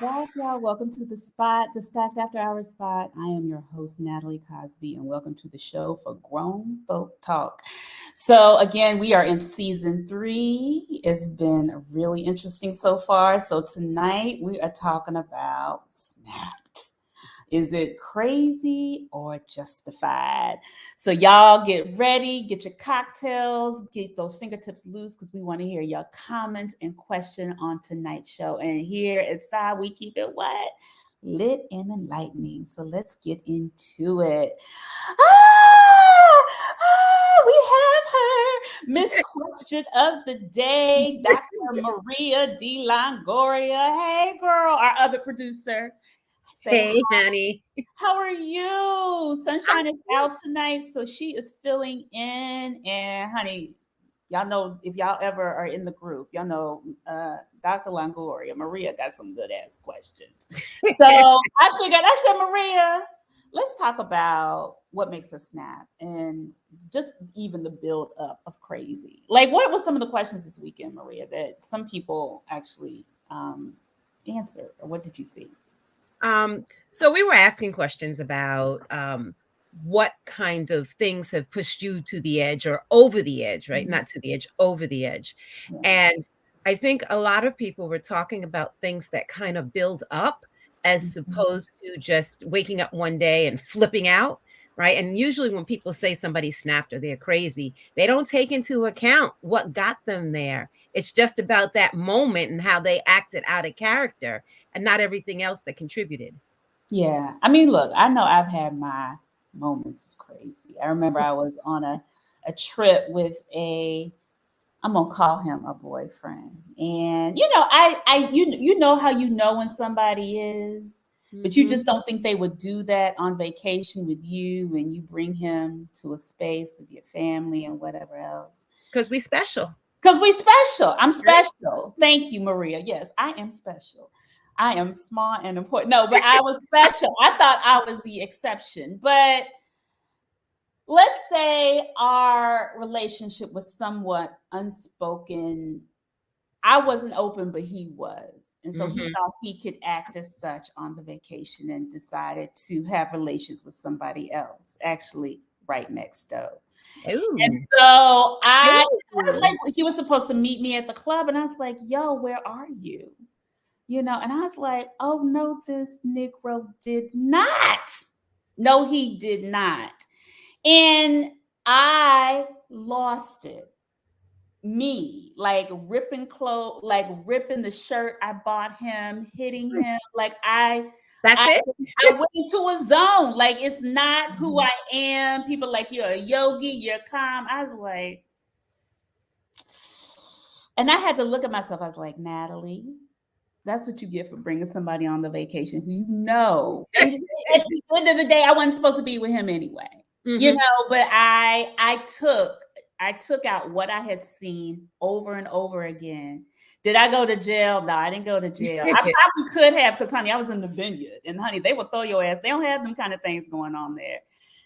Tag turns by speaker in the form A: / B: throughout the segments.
A: back, y'all. Welcome to the spot, the Stacked After Hours spot. I am your host, Natalie Cosby, and welcome to the show for Grown Folk Talk. So, again, we are in season 3. It's been really interesting so far. So, tonight we are talking about Snapped. Is it crazy or justified? So y'all get ready, get your cocktails, get those fingertips loose because we want to hear your comments and question on tonight's show. And here at Side, we keep it what? Lit and enlightening. So let's get into it. We have her, Miss Question of the Day, Dr. Maria D. Longoria. Hey, girl, our other producer. Say
B: Hey, honey.
A: how are you?
B: I'm
A: Sunshine is out tonight, so she is filling in. And honey, y'all know if y'all ever are in the group, y'all know Dr. Longoria, Maria got some good ass questions. So I said, Maria, let's talk about what makes us snap and just even the build up of crazy. Like, what were some of the questions this weekend, Maria, that some people actually answered, or what did you see?
B: so we were asking questions about what kind of things have pushed you to the edge or over the edge, right?
A: Mhm.
B: Not to the edge, over the edge.
A: Yeah.
B: And I think a lot of people were talking about things that kind of build up as
A: Mhm.
B: opposed to just waking up one day and flipping out, right? And usually when people say somebody snapped or they're crazy, they don't take into account what got them there. It's just about that moment and how they acted out of character and not everything else that contributed.
A: Yeah. I mean, look, I know I've had my moments of crazy. I remember I was on a trip with I'm gonna call him a boyfriend. And you know how you know when somebody is, but you
B: Mhm.
A: just don't think they would do that on vacation with you when you bring him to a space with your family and whatever else.
B: 'Cause we special,
A: Because we special. I'm
B: right?
A: special. Thank you, Maria. Yes, I am special. I am smart and important. No, but I was special. I thought I was the exception. But let's say our relationship was somewhat unspoken. I wasn't open, but he was. And so he
B: Mhm.
A: thought he could act as such on the vacation and decided to have relations with somebody else, actually right next door. And
B: Ooh.
A: so I was
B: Ooh.
A: like, he was supposed to meet me at the club, and I was like, yo, where are you? You know, and I was like, oh no, this Negro did not. No, he did not. And I lost it. Me, like ripping clothes, like ripping the shirt I bought him, hitting him. Like
B: That's
A: I
B: it?
A: I went into a zone. Like it's not who
B: Mhm.
A: I am. People like you're a yogi, you're calm. I was like, and I had to look at myself. I was like, Natalie, that's what you get for bringing somebody on the vacation who you know. And at the end of the day, I wasn't supposed to be with him anyway. You
B: Mhm.
A: know, but I took out what I had seen over and over again. Did I go to jail? No, I didn't go to jail. I probably could have because, honey, I was in the vineyard, and honey, they would throw your ass. They don't have them kind of things going on there.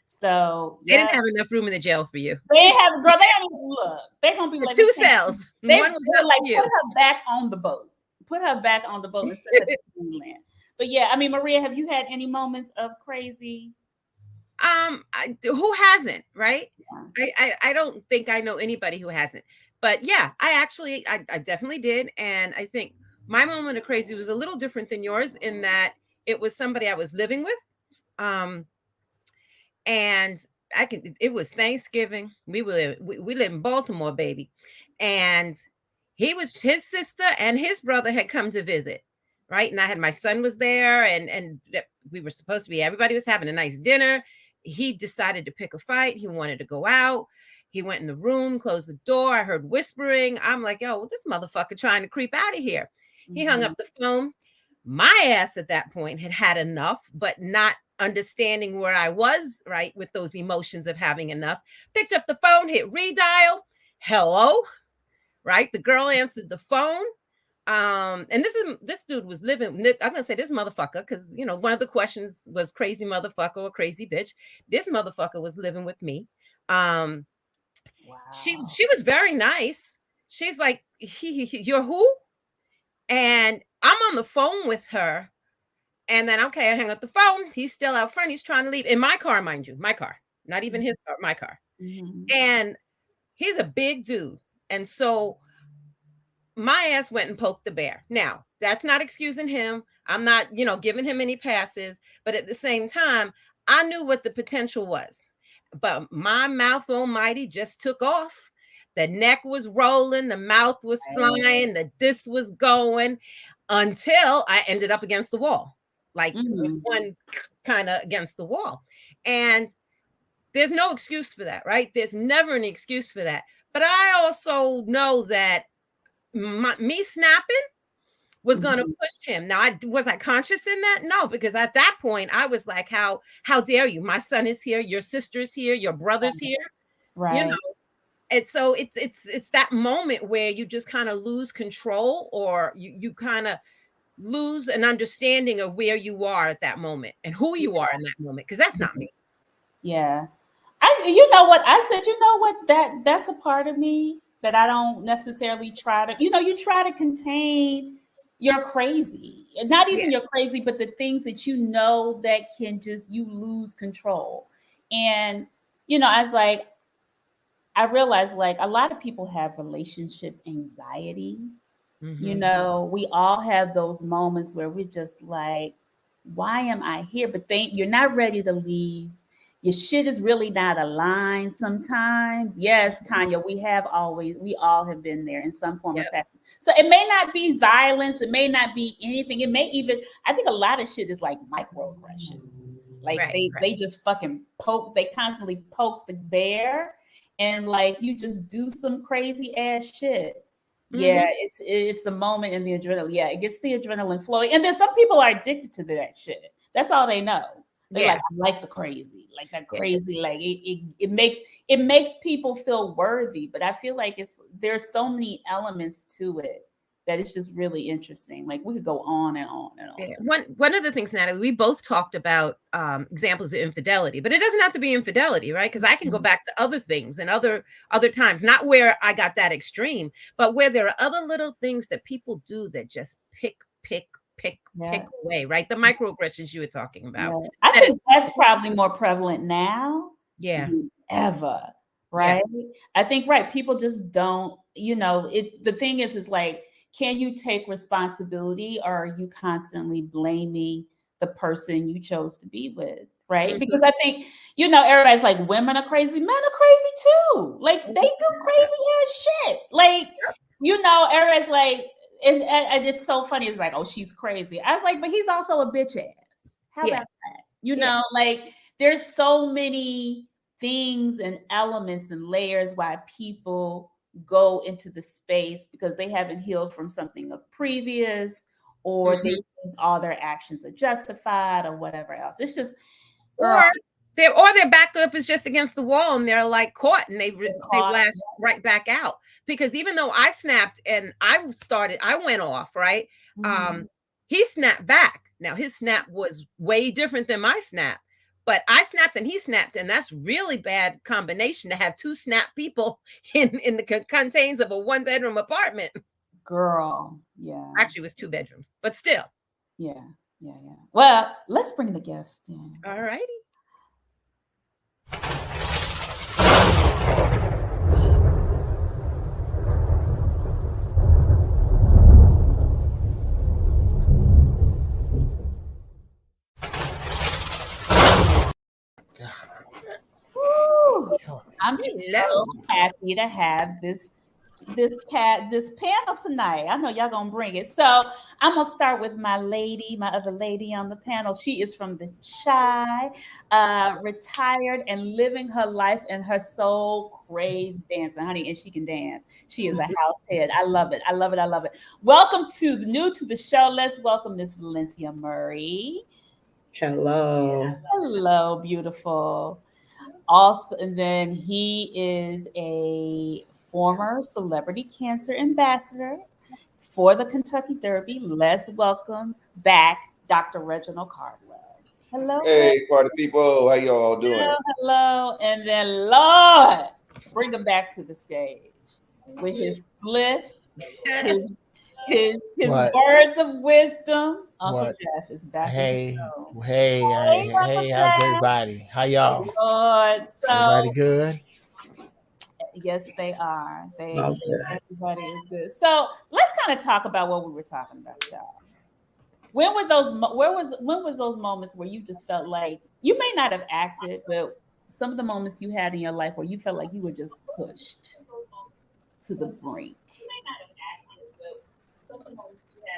A: So
B: They
A: yeah,
B: didn't have enough room in the jail for you.
A: they have girl. They don't even look. They're gonna be like, we
B: 2
A: can't.
B: cells,
A: They
B: and one was
A: were
B: up
A: like,
B: for
A: put
B: you.
A: her back on the boat. Put her back on the boat and send her to Greenland. But yeah, I mean, Maria, have you had any moments of crazy?
B: Who hasn't, right?
A: Yeah.
B: I don't think I know anybody who hasn't. But yeah, I definitely did, and I think my moment of crazy was a little different than yours in that it was somebody I was living with. Um, and it was Thanksgiving. We live in Baltimore, baby. And his sister and his brother had come to visit, right? And I had my son was there, and we were supposed to be, everybody was having a nice dinner. He decided to pick a fight. He wanted to go out. He went in the room, closed the door. I heard whispering. I'm like, yo, this motherfucker trying to creep out of here. He hung
A: Mm-hmm.
B: up the phone. My ass at that point had had enough, but not understanding where I was, right, with those emotions of having enough. Picked up the phone, hit redial. Hello, right? The girl answered the phone. And this dude was living. I'm gonna say this motherfucker because one of the questions was crazy motherfucker or crazy bitch. This motherfucker was living with me. Um,
A: Wow.
B: she was very nice. She's like, you're who? And I'm on the phone with her, and then okay, I hang up the phone. He's still out front. He's trying to leave in my car, mind you, my car, not even his car, my car.
A: Mm-hmm.
B: And he's a big dude, and so my ass went and poked the bear. Now, that's not excusing him. I'm not, giving him any passes, but at the same time, I knew what the potential was. But my mouth almighty just took off. The neck was rolling, the mouth was flying, the this was going until I ended up against the wall. Like with one kind of against the wall. And there's no excuse for that, right? There's never an excuse for that. But I also know that me snapping was going to push him. Now, was I conscious in that? No, because at that point I was like, how dare you? My son is here, your sister's here, your brother's here,
A: right?
B: And so it's that moment where you just kind of lose control, or you kind of lose an understanding of where you are at that moment and who you are in that moment, because that's not me.
A: Yeah. You know what I said, that's a part of me that I don't necessarily try to, you try to contain your crazy, not even your crazy, but the things that that can just, you lose control. And, I realized like a lot of people have relationship anxiety. We all have those moments where we're just like, why am I here? But you're not ready to leave. Your shit is really not aligned sometimes. Yes, Tanya, we all have been there in some form of fashion. So it may not be violence. It may not be anything. It may even, I think a lot of shit is like microaggression. Like they just fucking they constantly poke the bear, and like you just do some crazy ass shit. Yeah, it's the moment and the adrenaline. Yeah, it gets the adrenaline flowing. And then some people are addicted to that shit. That's all they know. They like the crazy, like that crazy, like it makes people feel worthy. But I feel like there's so many elements to it that it's just really interesting. Like we could go on and on and on.
B: Yeah. One of the things, Natalie, we both talked about examples of infidelity, but it doesn't have to be infidelity, right? Because I can go back to other things and other times, not where I got that extreme, but where there are other little things that people do that just pick away, right? The microaggressions you were talking about.
A: Yeah. I think that's probably more prevalent now.
B: Yeah.
A: Than ever. Right. Yeah. I think, right. People just don't, the thing is like, can you take responsibility, or are you constantly blaming the person you chose to be with? Right. Because I think, everybody's like, women are crazy, men are crazy too. Like they do crazy ass shit. Like, everybody's like, and it's so funny. It's like, oh, she's crazy. I was like, but he's also a bitch ass. How about that? Like there's so many things and elements and layers why people go into the space because they haven't healed from something of previous, or they think all their actions are justified or whatever else. It's just,
B: girl, or their backup is just against the wall and they're like caught and they lash right back out. Because even though I snapped and I went off, right? He snapped back. Now his snap was way different than my snap, but I snapped and he snapped, and that's really bad combination to have two snap people in the contains of a 1-bedroom apartment.
A: Girl, yeah.
B: Actually, it was 2 bedrooms, but still.
A: Yeah. Well, let's bring the guest in.
B: All righty.
A: I'm so happy to have this panel tonight. I know y'all gonna bring it. So I'm gonna start with my other lady on the panel. She is from the Chi, retired and living her life and her soul crazed dancing, honey, and she can dance. She is a house head. I love it. Welcome to the show. Let's welcome Miss Valencia Murray. Hello, beautiful. Also, and then he is a former celebrity cancer ambassador for the Kentucky Derby. Let's welcome back Dr. Reginald Cardwell. Hello.
C: Hey, party people. How y'all doing?
A: Hello. And then, Lord, bring him back to the stage with his spliff, his
D: What?
A: words of wisdom. Uncle
D: What?
A: Jeff is back in the
D: Hey,
A: show.
D: hey,
A: Uncle
D: how's
A: Jeff.
D: everybody? How y'all?
A: Lord,
D: Everybody
A: so
D: good?
A: yes, they are.
D: Okay.
A: Everybody is good. So let's kind of talk about what we were talking about, y'all. When were those? When was those moments where you just felt like you may not have acted, but some of the moments you had in your life where you felt like you were just pushed to the brink?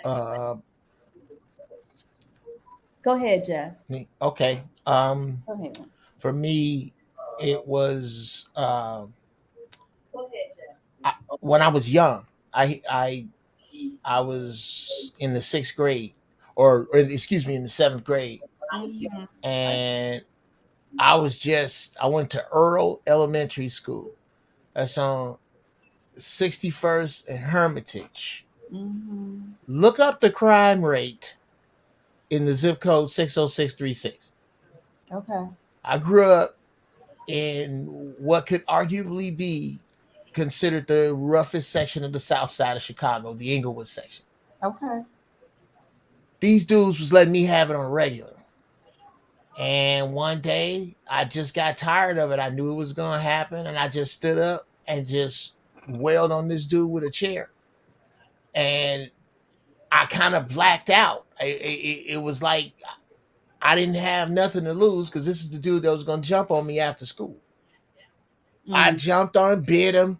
D: Uh,
A: Go ahead, Jeff.
D: okay.
A: Go ahead.
D: For me, it was when I was young. I was in the sixth grade, or excuse me, in the seventh grade,
A: Mm-hmm.
D: and I went to Earl Elementary School. That's on 61st and Hermitage.
A: Mm-hmm.
D: Look up the crime rate in the zip code 60636.
A: Okay.
D: I grew up in what could arguably be considered the roughest section of the south side of Chicago, the Inglewood section.
A: Okay.
D: These dudes was letting me have it on a regular. And one day I just got tired of it. I knew it was going to happen. And I just stood up and just wailed on this dude with a chair. And I kind of blacked out. It was like I didn't have nothing to lose because this is the dude that was going to jump on me after school. I jumped on, bit him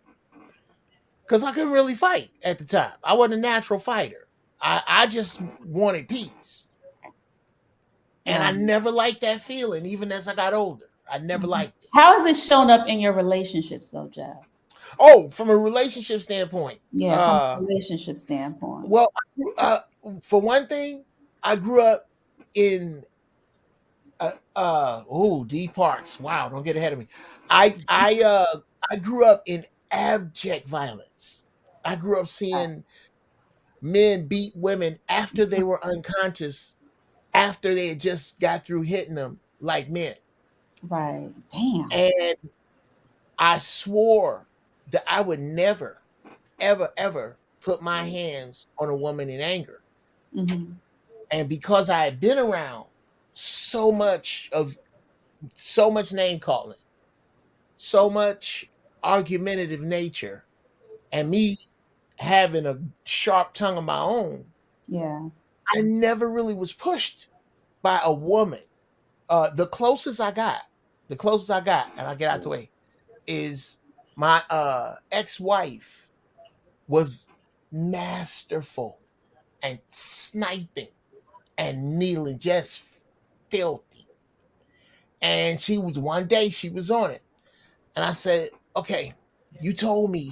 D: because I couldn't really fight at the time. I wasn't a natural fighter. I just wanted peace. And I never liked that feeling, even as I got older. I never liked it.
A: How has it shown up in your relationships, though, Jeff?
D: Oh, from a relationship standpoint.
A: Yeah, from a relationship standpoint.
D: Well, for one thing, I grew up in deep parts. Wow, don't get ahead of me. I grew up in abject violence. I grew up seeing men beat women after they were unconscious, after they had just got through hitting them like men.
A: Right. Damn.
D: And I swore that I would never, ever, ever put my hands on a woman in anger.
A: Mm-hmm.
D: And because I had been around so much name calling, so much argumentative nature, and me having a sharp tongue of my own,
A: yeah,
D: I never really was pushed by a woman. The closest I got, and I'll get out the way, is my ex-wife was masterful and sniping and kneeling, just filthy. And one day she was on it. And I said, okay, you told me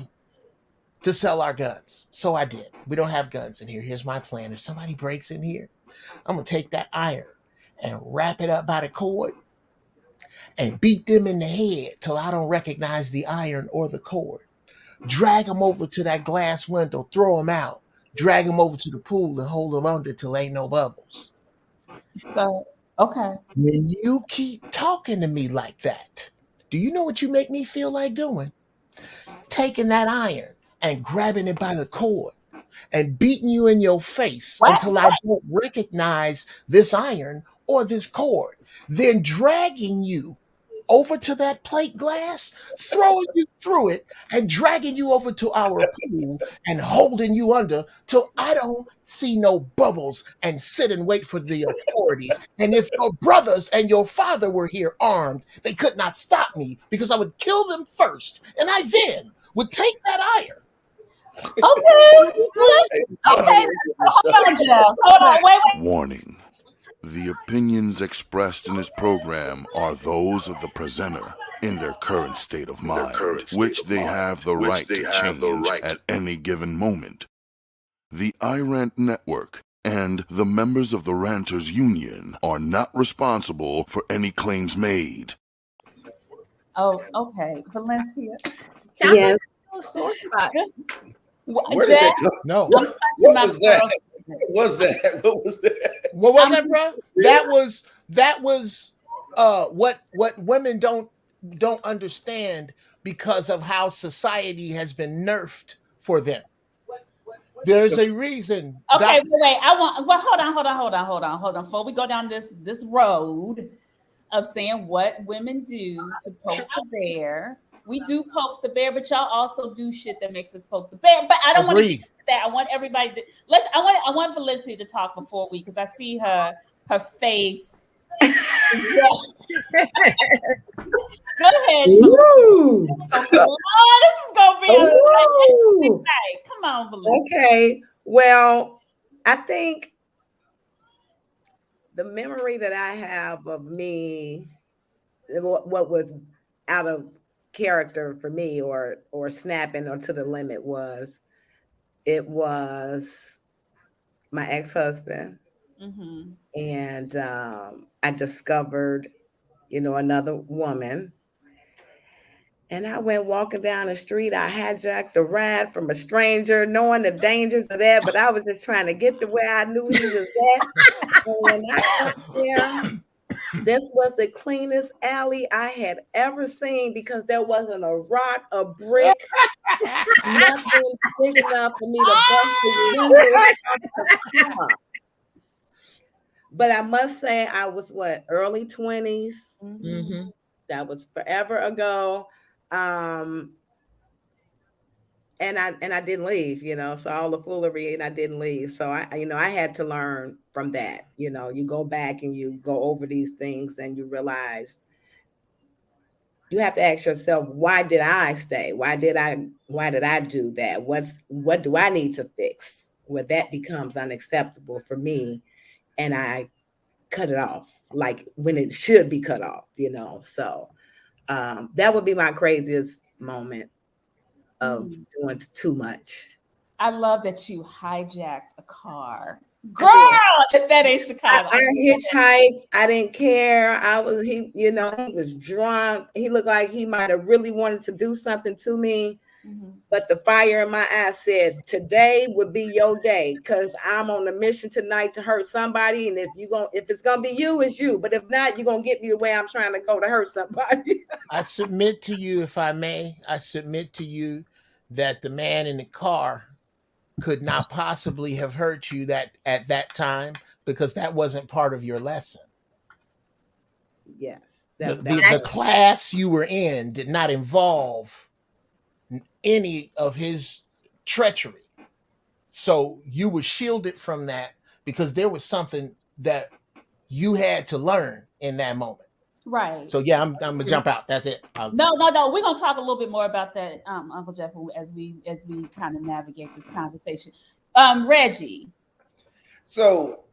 D: to sell our guns. So I did. We don't have guns in here. Here's my plan. If somebody breaks in here, I'm going to take that iron and wrap it up by the cord and beat them in the head till I don't recognize the iron or the cord. Drag them over to that glass window, throw them out, drag them over to the pool and hold them under till ain't no bubbles.
A: So, okay.
D: When you keep talking to me like that, do you know what you make me feel like doing? Taking that iron and grabbing it by the cord and beating you in your face until I don't recognize this iron or this cord. Then dragging you over to that plate glass, throwing you through it, and dragging you over to our pool and holding you under till I don't see no bubbles and sit and wait for the authorities. And if your brothers and your father were here armed, they could not stop me because I would kill them first, and I then would take that iron.
A: Okay. Okay. Hold on, Jeff. Hold on. Wait.
E: Warning. The opinions expressed in this program are those of the presenter in their current state of mind, which they have the right to change at any given moment. The iRant Network and the members of the Ranters Union are not responsible for any claims made.
A: Oh, okay. Valencia.
B: Sounds like a sore spot.
C: Where did that come?
D: No.
C: What was that? What was that?
D: What was that, bro? That was what women don't understand because of how society has been nerfed for them. There's a reason.
A: Okay, wait. Hold on. Before we go down this road of saying what women do to poke the bear, we do poke the bear, but y'all also do shit that makes us poke the bear. But I don't want to get into that. I want everybody to I want Felicity to talk before we, because I see her face. Go ahead.
F: Ooh.
A: Oh, this is gonna be a night. Come on, Felicity.
F: Okay. Well, I think the memory that I have of me, what was out of character for me, or snapping or to the limit, was my ex-husband.
A: Mm-hmm.
F: And I discovered, another woman. And I went walking down the street. I hijacked a ride from a stranger, knowing the dangers of that, but I was just trying to get to where I knew he was at. And when I got there, this was the cleanest alley I had ever seen, because there wasn't a rock, a brick, nothing big enough for me to bust the window. But I must say, I was early 20s.
B: Mm-hmm.
F: That was forever ago. And I didn't leave, so all the foolery, and I didn't leave. So I had to learn from that. You go back and you go over these things, and you realize you have to ask yourself, why did I stay? Why did I do that? What do I need to fix? Where that becomes unacceptable for me, and I cut it off, like when it should be cut off, So that would be my craziest moment of doing too much.
A: I love that you hijacked a car. Girl, if that ain't Chicago.
F: I hitchhiked. I didn't care. He was drunk. He looked like he might have really wanted to do something to me. Mm-hmm. But the fire in my eyes said, today would be your day, because I'm on a mission tonight to hurt somebody. And if it's gonna be you, it's you. But if not, you're gonna get me the way I'm trying to go to hurt somebody.
D: I submit to you, if I may, that the man in the car could not possibly have hurt you at that time, because that wasn't part of your lesson.
F: Yes.
D: The class you were in did not involve any of his treachery. So you were shielded from that, because there was something that you had to learn in that moment.
A: Right.
D: So yeah, I'm gonna jump out. That's it.
A: No. We're gonna talk a little bit more about that, Uncle Jeff, as we kind of navigate this conversation. Reggie.
C: So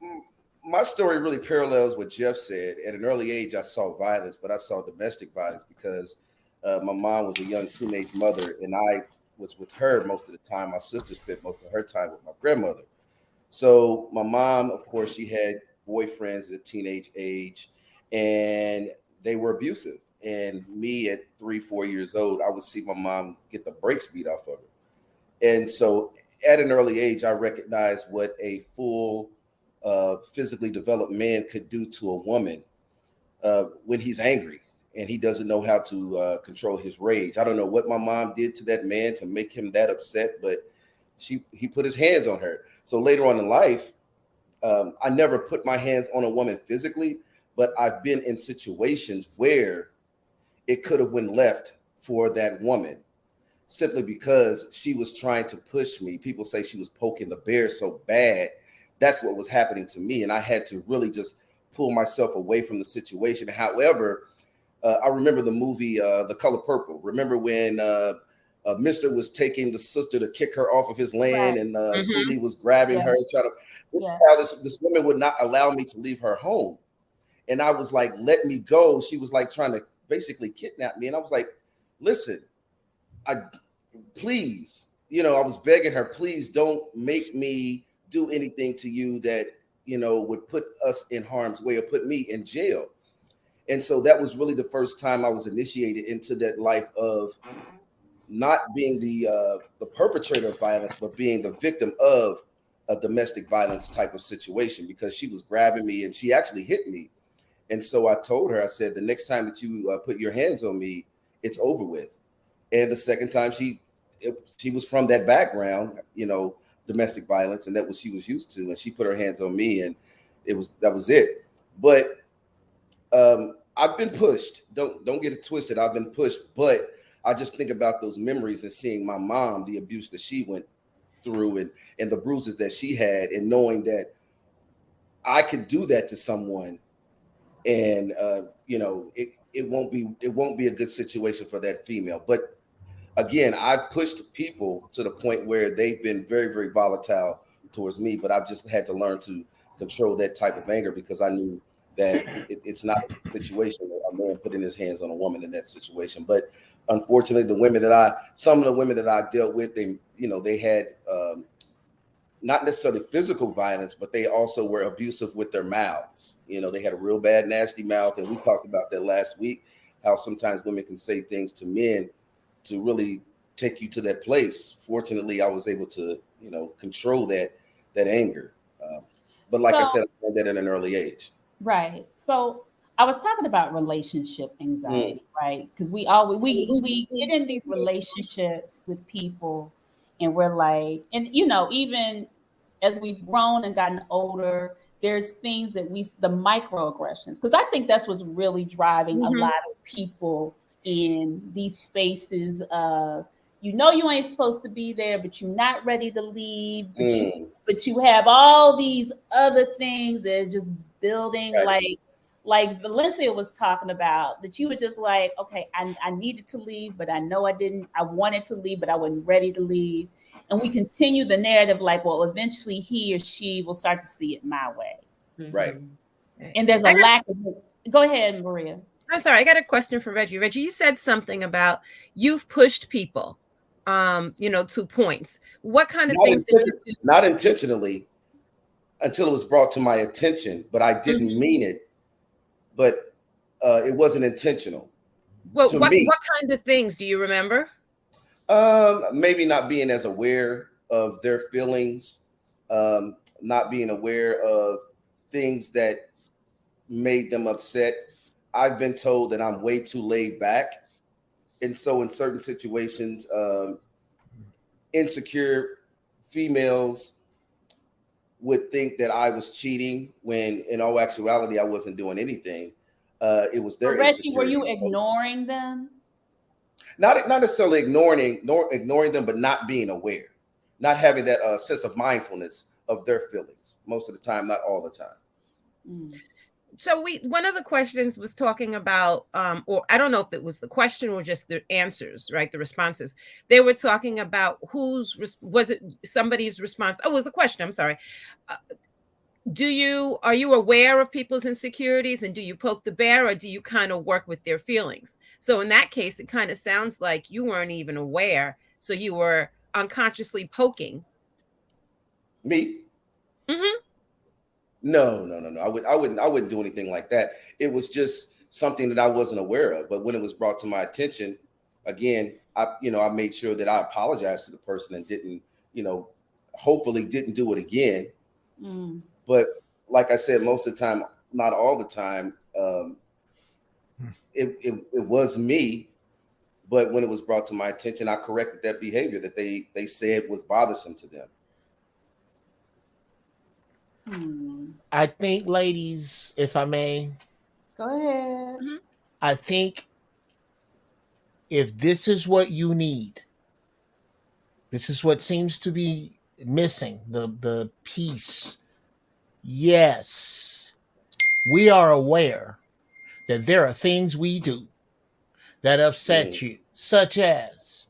C: my story really parallels what Jeff said. At an early age, I saw violence, but I saw domestic violence because my mom was a young teenage mother, and I was with her most of the time. My sister spent most of her time with my grandmother. So my mom, of course, she had boyfriends at a teenage age, and they were abusive. And me at 3-4 years old, I would see my mom get the brakes beat off of her. And so at an early age, I recognized what a full physically developed man could do to a woman when he's angry and he doesn't know how to control his rage. I don't know what my mom did to that man to make him that upset, but he put his hands on her. So later on in life, I never put my hands on a woman physically, but I've been in situations where it could have went left for that woman simply because she was trying to push me. People say she was poking the bear so bad. That's what was happening to me. And I had to really just pull myself away from the situation. However, I remember the movie, The Color Purple. Remember when Mr. was taking the sister to kick her off of his land, and Cindy was grabbing her and trying to, this woman would not allow me to leave her home. And I was like, let me go. She was like trying to basically kidnap me. And I was like, listen, please, I was begging her, please don't make me do anything to you that, would put us in harm's way or put me in jail. And so that was really the first time I was initiated into that life of not being the perpetrator of violence, but being the victim of a domestic violence type of situation, because she was grabbing me and she actually hit me. And so I told her, I said, the next time that you put your hands on me, it's over with. And the second time she was from that background, domestic violence, and that was she was used to, and she put her hands on me, and that was it. But I've been pushed. Don't get it twisted. I've been pushed, but I just think about those memories and seeing my mom, the abuse that she went through, and the bruises that she had, and knowing that I could do that to someone, and it won't be a good situation for that female. But again, I've pushed people to the point where they've been very, very volatile towards me, but I've just had to learn to control that type of anger, because I knew that it's not a situation where a man putting his hands on a woman in that situation. But unfortunately, some of the women that I dealt with, they had not necessarily physical violence, but they also were abusive with their mouths. They had a real bad, nasty mouth. And we talked about that last week, how sometimes women can say things to men to really take you to that place. Fortunately, I was able to, control that anger. But like I said, I learned that at an early age.
A: Right. So I was talking about relationship anxiety, right? Because we get in these relationships with people, and we're like, and even as we've grown and gotten older, there's things that the microaggressions, because I think that's what's really driving a lot of people in these spaces of, you ain't supposed to be there, but you're not ready to leave, but you have all these other things that are just building, right. like Valencia was talking about, that you were just like, okay, I needed to leave, but I know I didn't. I wanted to leave, but I wasn't ready to leave. And we continue the narrative like, well, eventually he or she will start to see it my way.
C: Right.
A: And there's a lack of. Go ahead, Maria.
B: I'm sorry, I got a question for Reggie. Reggie, you said something about you've pushed people, to points. What kind of things did you do?
C: Not intentionally, until it was brought to my attention, but I didn't mean it. But it wasn't intentional.
B: Well, what kind of things do you remember?
C: Maybe not being as aware of their feelings, not being aware of things that made them upset. I've been told that I'm way too laid back. And so in certain situations, insecure females would think that I was cheating, when in all actuality, I wasn't doing anything. It was their
A: insecurity. Were you ignoring them?
C: Not necessarily ignoring them, but not being aware, not having that sense of mindfulness of their feelings most of the time, not all the time.
B: So one of the questions was talking about, or I don't know if it was the question or just the answers, right? The responses. They were talking about was it somebody's response? Oh, it was a question. I'm sorry. Are you aware of people's insecurities, and do you poke the bear, or do you kind of work with their feelings? So in that case, it kind of sounds like you weren't even aware. So you were unconsciously poking.
C: Me? No. I wouldn't do anything like that. It was just something that I wasn't aware of. But when it was brought to my attention, again, I made sure that I apologized to the person and didn't, hopefully didn't do it again. But like I said, most of the time, not all the time, it was me. But when it was brought to my attention, I corrected that behavior that they said was bothersome to them.
D: I think, ladies, if I may.
A: Go ahead.
D: I think if this is what you need, this is what seems to be missing, the piece. Yes, we are aware that there are things we do that upset you, such as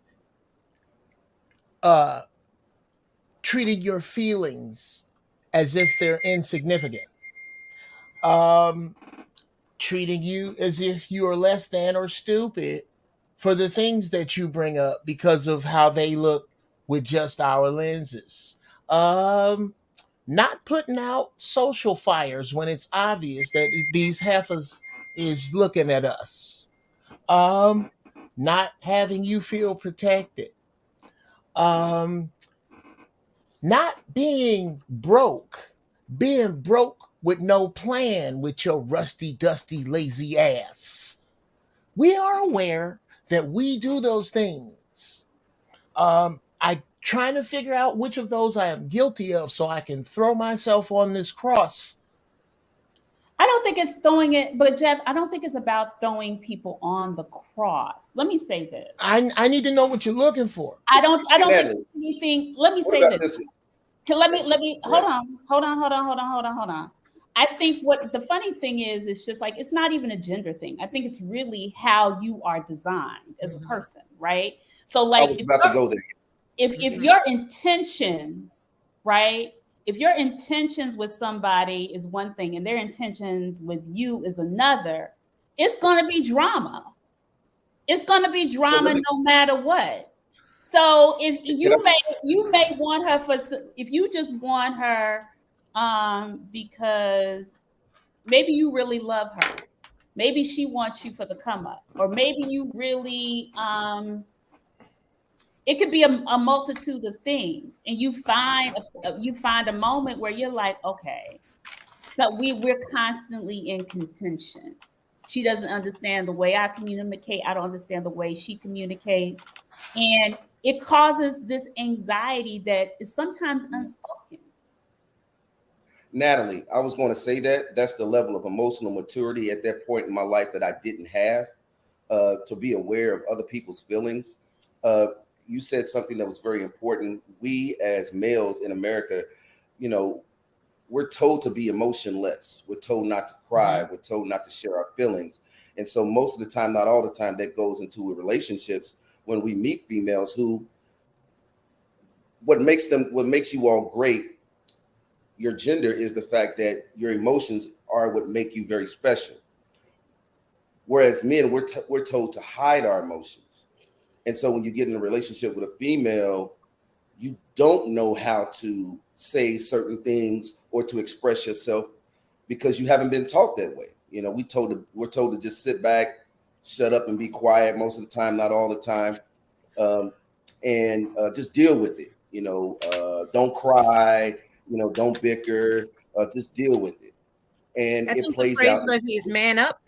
D: treating your feelings as if they're insignificant, treating you as if you are less than or stupid for the things that you bring up because of how they look with just our lenses. Not putting out social fires when it's obvious that these heifers is looking at us. Not having you feel protected. Not being broke with no plan with your rusty, dusty, lazy ass. We are aware that we do those things. I trying to figure out which of those I am guilty of so I can throw myself on this cross.
A: I don't think it's throwing it, but Jeff, I don't think it's about throwing people on the cross. Let me say this.
D: I need to know what you're looking for.
A: I don't
C: Natalie,
A: think anything. Let me
C: what
A: say
C: about
A: this.
C: this
A: Let me hold on. I think what the funny thing is just like it's not even a gender thing. I think it's really how you are designed as a person, right? So
C: I
A: like
C: was about to go there.
A: if your intentions, right? If your intentions with somebody is one thing and their intentions with you is another, it's going to be drama. It's going to be drama no matter what. So if you may want her for, if you just want her because maybe you really love her, maybe she wants you for the come up, or maybe you really it could be a multitude of things, and you find a moment where you're like, okay, so we're constantly in contention. She doesn't understand the way I communicate. I don't understand the way she communicates. And it causes this anxiety that is sometimes unspoken.
C: Natalie, I was going to say that's the level of emotional maturity at that point in my life that I didn't have to be aware of other people's feelings. You said something that was very important. We as males in America, you know, we're told to be emotionless. We're told not to cry. Mm-hmm. We're told not to share our feelings. And so most of the time, not all the time, that goes into relationships when we meet females who, what makes you all great, your gender, is the fact that your emotions are what make you very special. Whereas men, we're told to hide our emotions. And so when you get in a relationship with a female, you don't know how to say certain things or to express yourself because you haven't been taught that way. You know, we're told to just sit back, shut up, and be quiet most of the time, not all the time, and just deal with it. You know, don't cry. You know, don't bicker. Just deal with it, and
B: I
C: it
B: think
C: plays
B: the phrase
C: out.
B: is man up.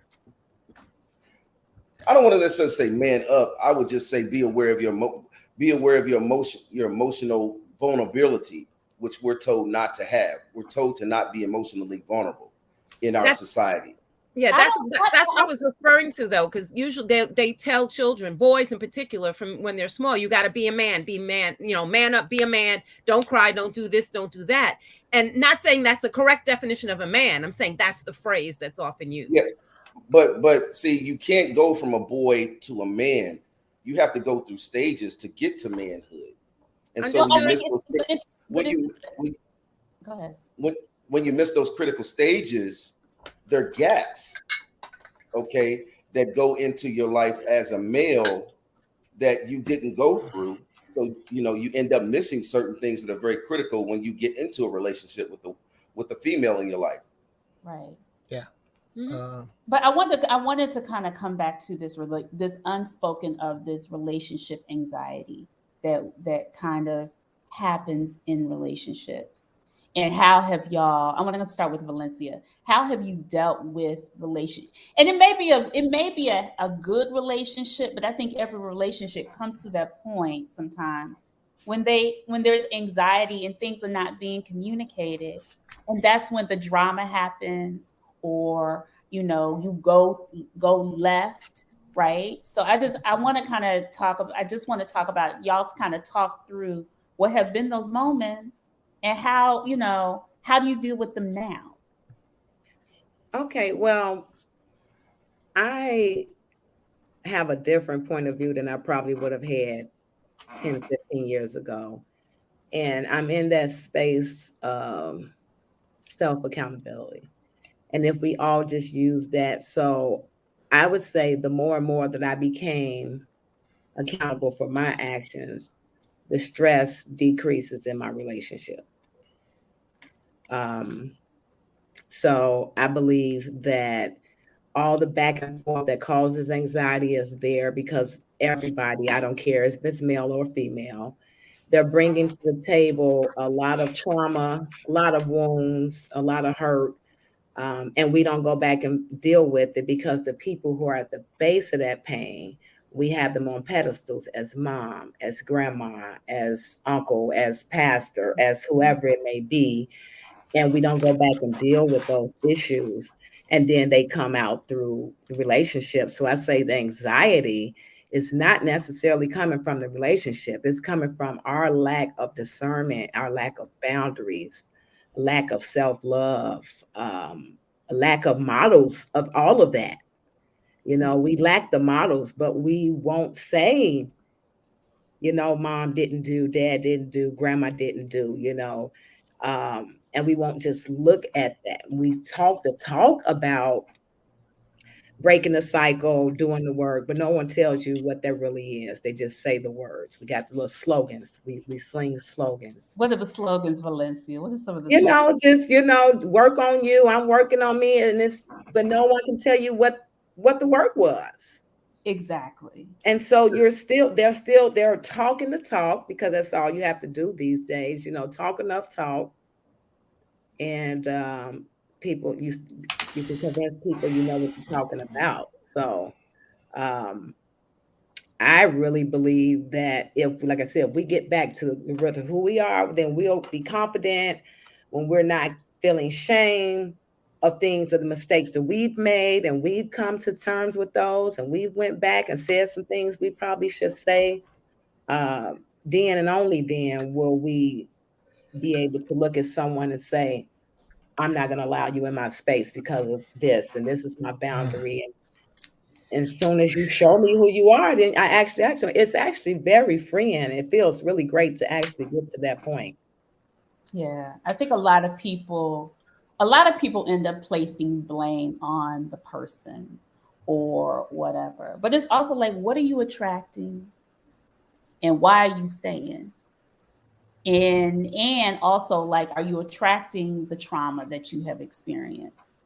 C: I don't want to necessarily say man up. I would just say be aware of your emotion, your emotional vulnerability, which we're told not to have. We're told to not be emotionally vulnerable in our society.
B: Yeah, that's what I was referring to, though, because usually they tell children, boys in particular, from when they're small, you got to be a man, you know, man up, be a man, don't cry, don't do this, don't do that. And not saying that's the correct definition of a man. I'm saying that's the phrase that's often used.
C: Yeah, but see, you can't go from a boy to a man. You have to go through stages to get to manhood. And so when you miss those,
A: go ahead.
C: When you miss those critical stages, there are gaps, okay, that go into your life as a male that you didn't go through. So, you know, you end up missing certain things that are very critical when you get into a relationship with the female in your life.
A: Right.
D: Yeah.
A: Mm-hmm. But I wanted to kind of come back to this unspoken of this relationship anxiety that kind of happens in relationships. And how have y'all? I'm going to start with Valencia. How have you dealt with relationship? And it may be a good relationship, but I think every relationship comes to that point sometimes when there's anxiety and things are not being communicated, and that's when the drama happens, or you know, you go left, right? So I want to kind of talk about y'all to kind of talk through what have been those moments. And how do you deal with them now?
F: Okay, well, I have a different point of view than I probably would have had 10, 15 years ago. And I'm in that space of self-accountability. And if we all just use that, so I would say the more and more that I became accountable for my actions, the stress decreases in my relationship. So I believe that all the back and forth that causes anxiety is there because everybody, I don't care if it's male or female, they're bringing to the table a lot of trauma, a lot of wounds, a lot of hurt. And we don't go back and deal with it because the people who are at the base of that pain we have them on pedestals as mom, as grandma, as uncle, as pastor, as whoever it may be. And we don't go back and deal with those issues. And then they come out through the relationship. So I say the anxiety is not necessarily coming from the relationship. It's coming from our lack of discernment, our lack of boundaries, lack of self-love, a lack of models of all of that. We lack the models, but we won't say, mom didn't do, dad didn't do, grandma didn't do, and we won't just look at that. We talk the talk about breaking the cycle, doing the work, but no one tells you what that really is. They just say the words. We got the little slogans. We sling slogans.
A: What are the slogans, Valencia? What are some of the slogans?
F: Just work on you. I'm working on me, but no one can tell you what the work was.
A: Exactly.
F: And so they're talking the talk, because that's all you have to do these days, talk enough talk. And people, you can convince people you know what you're talking about. So I really believe that like I said, if we get back to the root of who we are, then we'll be confident when we're not feeling shame of things, of the mistakes that we've made, and we've come to terms with those, and we went back and said some things we probably should say. Then and only then will we be able to look at someone and say, I'm not going to allow you in my space because of this, and this is my boundary. And as soon as you show me who you are, then it's actually very freeing. It feels really great to actually get to that point.
A: Yeah, I think a lot of people end up placing blame on the person or whatever. But it's also like, what are you attracting, and why are you staying? And also, like, are you attracting the trauma that you have experienced?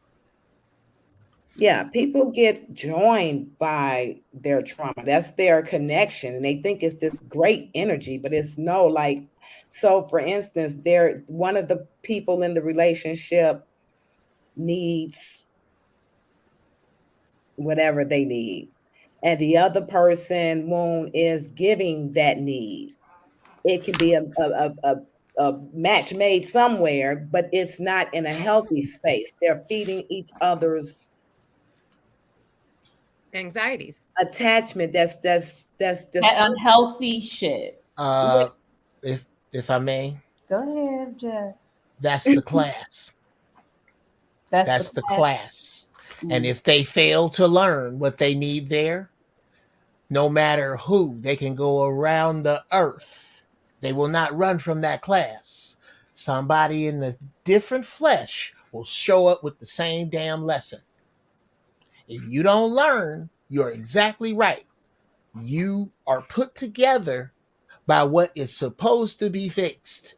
F: Yeah, people get joined by their trauma. That's their connection. And they think it's this great energy, but it's no, like, so for instance, one of the people in the relationship needs whatever they need, and the other person wound is giving that need. It can be a match made somewhere, but it's not in a healthy space. They're feeding each other's
B: anxieties,
F: attachment. That's
A: That unhealthy shit.
D: If I may,
A: go ahead, Jeff.
D: That's the class. That's the class. And if they fail to learn what they need there, no matter who, they can go around the earth. They will not run from that class. Somebody in the different flesh will show up with the same damn lesson. If you don't learn, you're exactly right. You are put together by what is supposed to be fixed.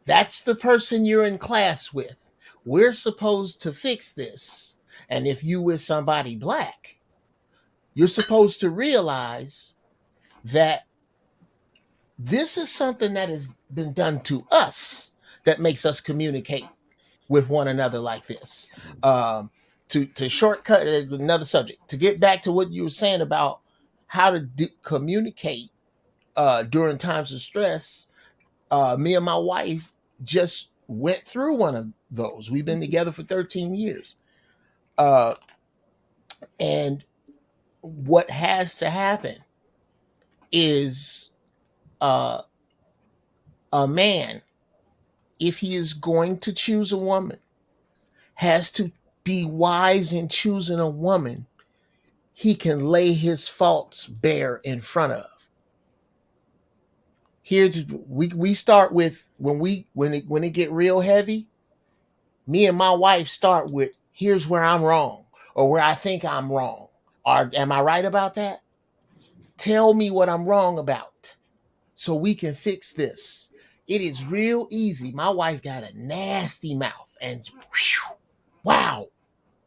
D: That's the person you're in class with. We're supposed to fix this. And if you with somebody black, you're supposed to realize that this is something that has been done to us that makes us communicate with one another like this. To shortcut another subject, to get back to what you were saying about how to communicate during times of stress, me and my wife just went through one of those. We've been together for 13 years. And what has to happen is a man, if he is going to choose a woman, has to be wise in choosing a woman he can lay his faults bare in front of. Here's we start with when it get real heavy, me and my wife start with, here's where I'm wrong, or where I think I'm wrong. Or am I right about that? Tell me what I'm wrong about so we can fix this. It is real easy. My wife got a nasty mouth, and whew, wow.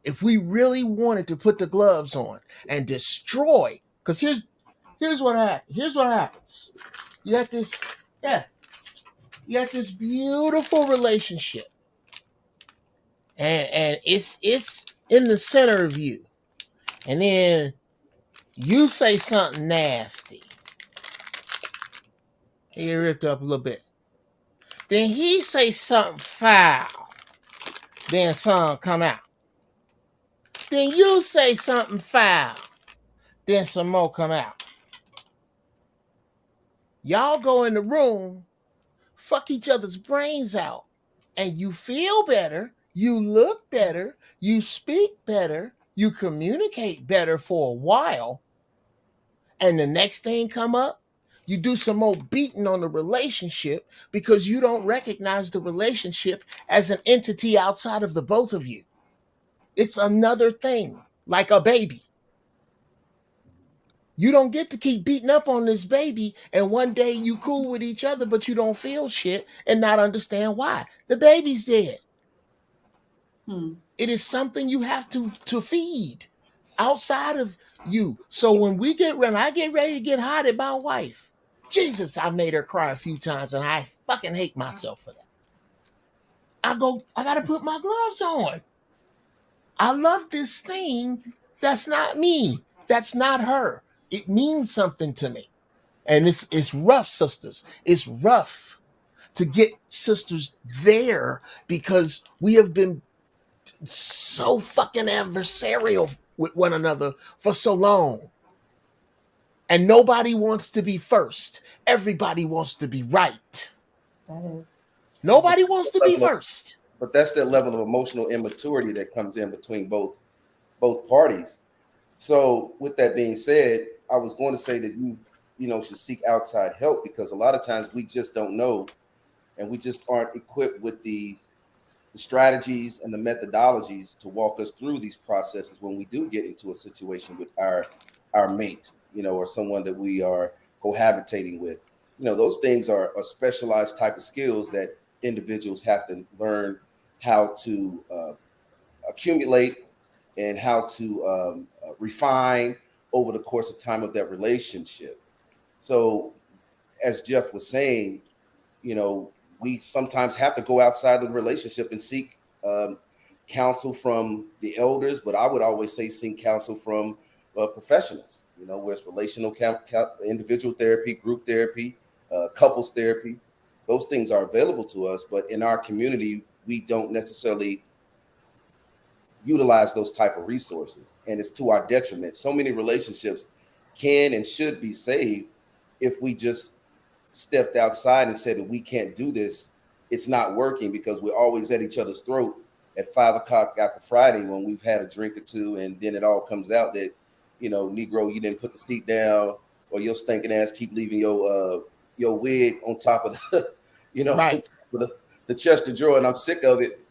D: If we really wanted to put the gloves on and destroy, because here's what happens. You got this beautiful relationship, and it's in the center of you, and then You say something nasty. He ripped up a little bit. Then he say something foul. Then some come out. Then you say something foul. Then some more come out. Y'all go in the room, fuck each other's brains out, and you feel better, you look better, you speak better, you communicate better for a while, and the next thing come up, you do some more beating on the relationship because you don't recognize the relationship as an entity outside of the both of you. It's another thing, like a baby. You don't get to keep beating up on this baby, and one day you cool with each other, but you don't feel shit and not understand why. The baby's dead. It is something you have to feed outside of you. So when I get ready to get hot at my wife, Jesus, I made her cry a few times, and I fucking hate myself for that. I gotta put my gloves on. I love this thing. That's not me. That's not her. It means something to me. And it's rough, sisters. It's rough to get sisters there because we have been so fucking adversarial with one another for so long. And nobody wants to be first. Everybody wants to be right.
A: That is.
D: Nobody wants to be first.
C: But that's that level of emotional immaturity that comes in between both parties. So with that being said, I was going to say that you know should seek outside help because a lot of times we just don't know and we just aren't equipped with the strategies and the methodologies to walk us through these processes when we do get into a situation with our mate, you know, or someone that we are cohabitating with. You know, those things are specialized type of skills that individuals have to learn how to accumulate and how to refine over the course of time of that relationship. So, as Jeff was saying, you know, we sometimes have to go outside the relationship and seek counsel from the elders, but I would always say seek counsel from professionals, you know, where it's relational, individual therapy, group therapy, couples therapy. Those things are available to us, but in our community, we don't necessarily utilize those type of resources, and it's to our detriment. So many relationships can and should be saved if we just stepped outside and said that we can't do this. It's not working because we're always at each other's throat at 5 o'clock after Friday when we've had a drink or two, and then it all comes out that, you know, Negro, you didn't put the seat down, or your stinking ass keep leaving your wig on top of the, you know,
D: Right.
C: on top of the chest of drawer, and I'm sick of it.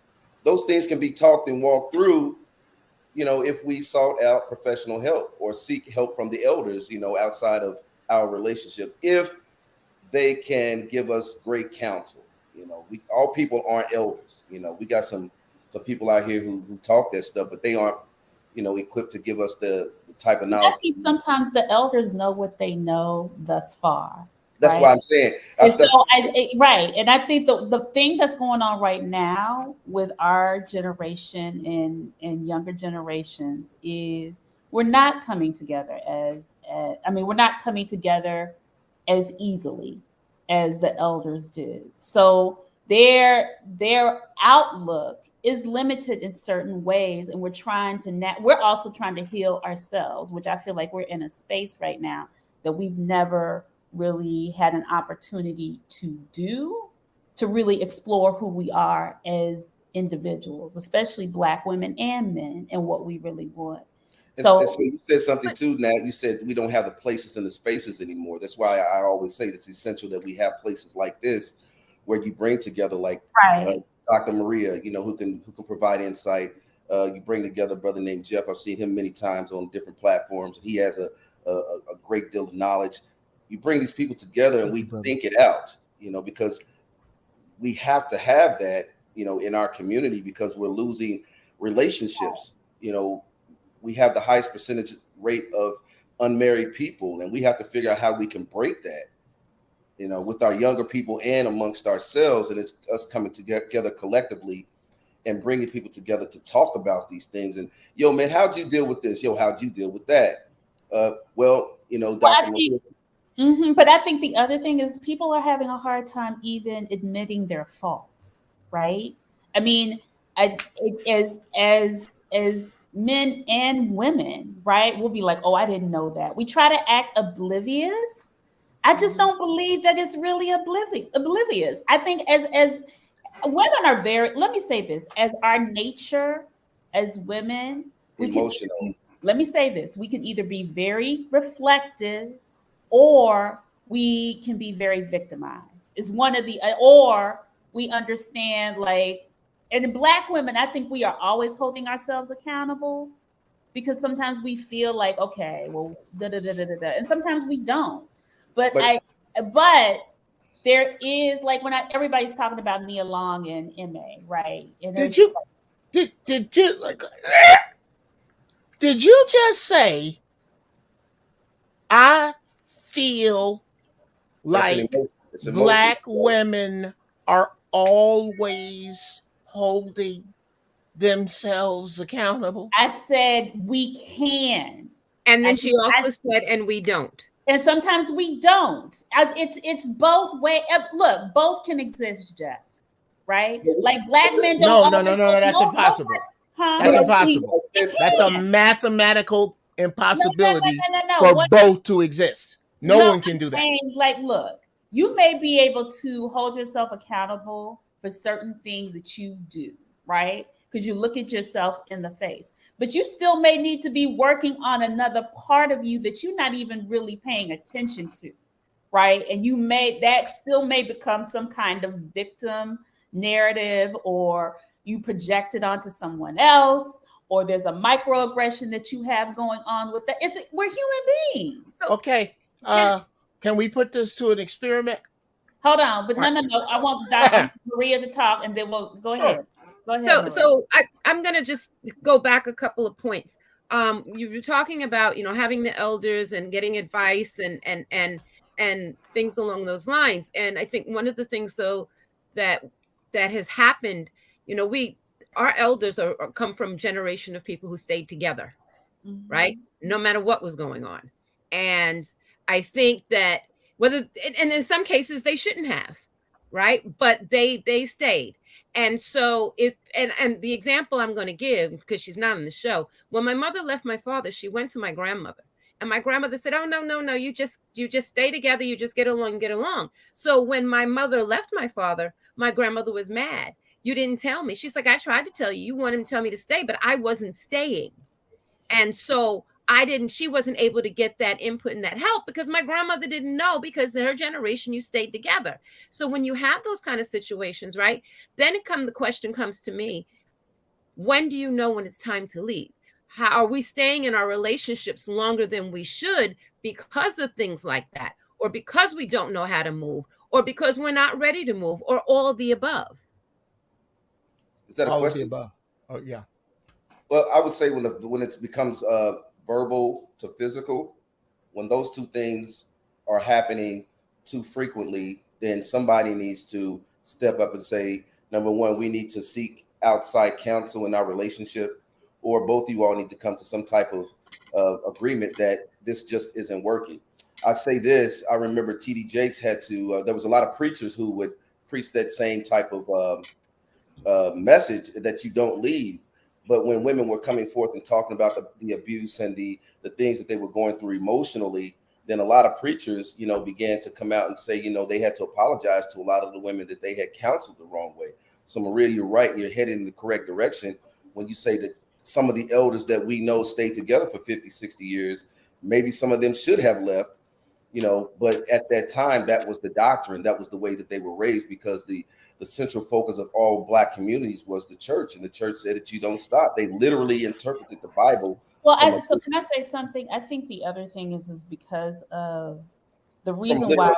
C: Those things can be talked and walked through, you know, if we sought out professional help or seek help from the elders, you know, outside of our relationship, if they can give us great counsel. You know, we all people aren't elders. You know, we got some people out here who talk that stuff, but they aren't, you know, equipped to give us the type of knowledge.
A: I think sometimes the elders know what they know thus far.
C: That's
A: right?
C: why I'm saying.
A: Right. And I think the thing that's going on right now with our generation and younger generations is we're not coming together we're not coming together as easily as the elders did. So their outlook is limited in certain ways, and we're also trying to heal ourselves, which I feel like we're in a space right now that we've never really had an opportunity to do, to really explore who we are as individuals, especially Black women and men, and what we really want.
C: So you said something too, Nat. You said we don't have the places and the spaces anymore. That's why I always say it's essential that we have places like this where you bring together like Dr. Maria, you know, who can provide insight. You bring together a brother named Jeff. I've seen him many times on different platforms. He has a great deal of knowledge. You bring these people together and we think it out, you know, because we have to have that, you know, in our community because we're losing relationships. You know, we have the highest percentage rate of unmarried people, and we have to figure out how we can break that, you know, with our younger people and amongst ourselves. And it's us coming together collectively and bringing people together to talk about these things. And yo, man, how'd you deal with this? Yo, how'd you deal with that? Well, you know,
A: Well,
C: Dr.
A: but I think the other thing is people are having a hard time even admitting their faults, right? I mean, as men and women, right? We'll be like, "Oh, I didn't know that." We try to act oblivious. I just don't believe that it's really oblivious. I think as women are very. Let me say this: as our nature as women, we can.
C: Emotional.
A: Let me say this: we can either be very reflective or we can be very victimized. It's one of the, or we understand like, and in Black women, I think we are always holding ourselves accountable because sometimes we feel like, okay, well, da da da da da, and sometimes we don't. But
C: But
A: but there is like when everybody's talking about Nia Long and MA, right? And
D: Did
A: there's
D: you did you like did you just say I feel
C: that's an
D: like
C: emotion. It's emotional.
D: Black women are always holding themselves accountable?
A: I said we can.
B: And then
A: I,
B: she
A: I
B: also said, and we don't.
A: and sometimes we don't. It's both way. Look, both can exist, Jeff. Right? Like Black men don't
D: No, no,
A: always
D: no, no, no. That's
A: no,
D: impossible.
A: huh?
D: That's
C: But I see,
D: impossible.
C: I said,
D: That's a
A: Can.
D: mathematical impossibility
A: No.
D: for
A: What?
D: both to exist. No
A: No,
D: one can
A: I'm
D: do that.
A: saying like, look, you may be able to hold yourself accountable for certain things that you do, right? Because you look at yourself in the face, but you still may need to be working on another part of you that you're not even really paying attention to, right? And you may that still may become some kind of victim narrative, or you project it onto someone else, or there's a microaggression that you have going on with that. We're human beings.
B: So
D: Okay. Can we put this to an experiment?
A: Hold on, but no. I want Dr. Maria to talk, and then we'll go ahead.
D: Sure.
A: Go ahead, Maria.
B: So I'm gonna just go back a couple of points. You were talking about, having the elders and getting advice and things along those lines. And I think one of the things though that has happened, our elders are come from a generation of people who stayed together, right? No matter what was going on. And I think that whether, and in some cases they shouldn't have, right? But they stayed. And so and the example I'm going to give, because she's not on the show, when my mother left my father, she went to my grandmother. And my grandmother said, "Oh, no, you just stay together, you just get along." So when my mother left my father, my grandmother was mad. "You didn't tell me." She's like, "I tried to tell you. You wanted to tell me to stay, but I wasn't staying." And so she wasn't able to get that input and that help because my grandmother didn't know, because in her generation, you stayed together. So when you have those kind of situations, right, then the question comes to me, when do you know when it's time to leave? How are we staying in our relationships longer than we should because of things like that, or because we don't know how to move, or because we're not ready to move, or all of the above?
C: is that a
D: All
C: question?
D: of the above. Oh, yeah.
C: Well, I would say when it becomes verbal to physical, when those two things are happening too frequently, then somebody needs to step up and say, number one, we need to seek outside counsel in our relationship, or both of you all need to come to some type of agreement that this just isn't working. I say this, I remember TD Jakes had to, there was a lot of preachers who would preach that same type of message that you don't leave. But when women were coming forth and talking about the abuse and the things that they were going through emotionally, then a lot of preachers, began to come out and say, they had to apologize to a lot of the women that they had counseled the wrong way. So Maria, you're right. You're heading in the correct direction when you say that some of the elders that we know stayed together for 50, 60 years, maybe some of them should have left, but at that time, that was the doctrine. That was the way that they were raised, because the central focus of all Black communities was the church, and the church said that you don't stop. They literally interpreted the Bible.
A: Well, so can I say something? I think the other thing is because of the reason why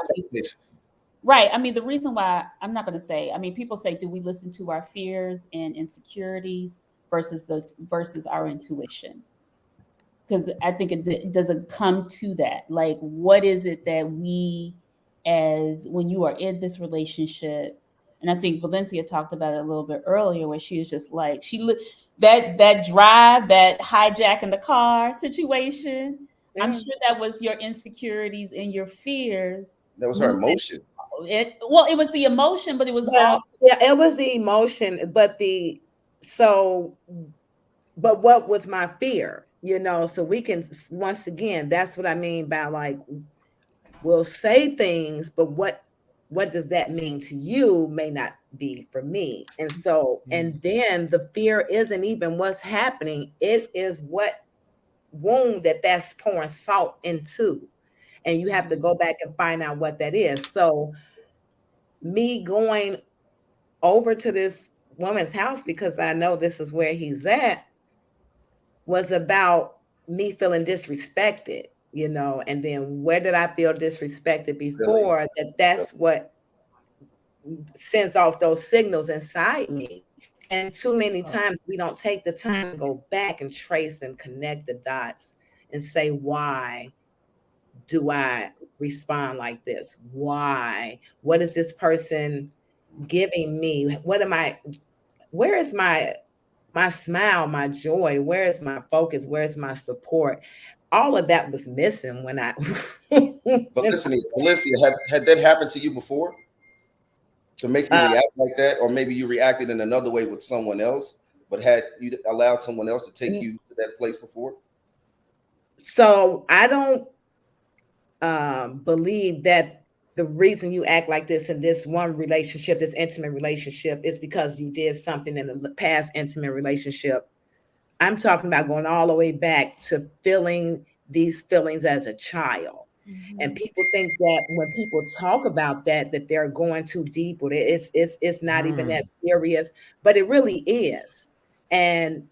A: right. I mean, the reason why I'm not going to say, I mean, people say, do we listen to our fears and insecurities versus our intuition? Because I think it doesn't come to that. Like, what is it that when you are in this relationship, and I think Valencia talked about it a little bit earlier, where she was just like, that drive, that hijacking the car situation. I'm sure that was your insecurities and your fears.
C: That was her emotion.
A: It was the emotion, but it was also
F: it was the emotion, but what was my fear? So we can, once again, that's what I mean by like, we'll say things, but what does that mean to you may not be for me. And so, and then the fear isn't even what's happening. It is what wound that's pouring salt into. And you have to go back and find out what that is. So me going over to this woman's house because I know this is where he's at was about me feeling disrespected, and then where did I feel disrespected before?
C: Really?
F: That's what sends off those signals inside me. And too many times we don't take the time to go back and trace and connect the dots and say, why do I respond like this? Why? What is this person giving me? Where is my smile, my joy? Where is my focus? Where is my support? All of that was missing when I.
C: But listen, Valencia, had that happened to you before? To make you react like that, or maybe you reacted in another way with someone else, but had you allowed someone else to take you to that place before?
F: So I don't believe that the reason you act like this in this one relationship, this intimate relationship, is because you did something in the past intimate relationship. I'm talking about going all the way back to feeling these feelings as a child. Mm-hmm. And people think that when people talk about that they're going too deep, or it's not even that serious, but it really is. And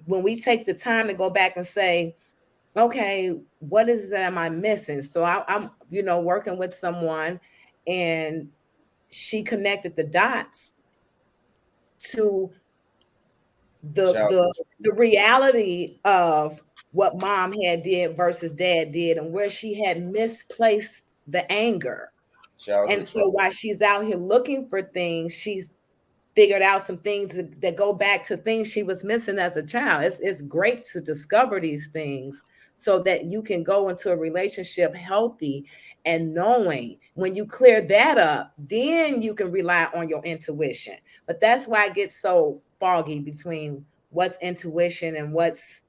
F: when we take the time to go back and say, okay, what is that am I missing? So I'm working with someone, and she connected the dots to the reality of what mom had did versus dad did, and where she had misplaced the anger. And so while she's out here looking for things, she's figured out some things that go back to things she was missing as a child. It's great to discover these things so that you can go into a relationship healthy and knowing. When you clear that up, then you can rely on your intuition. But that's why it gets so foggy between what's intuition and what's,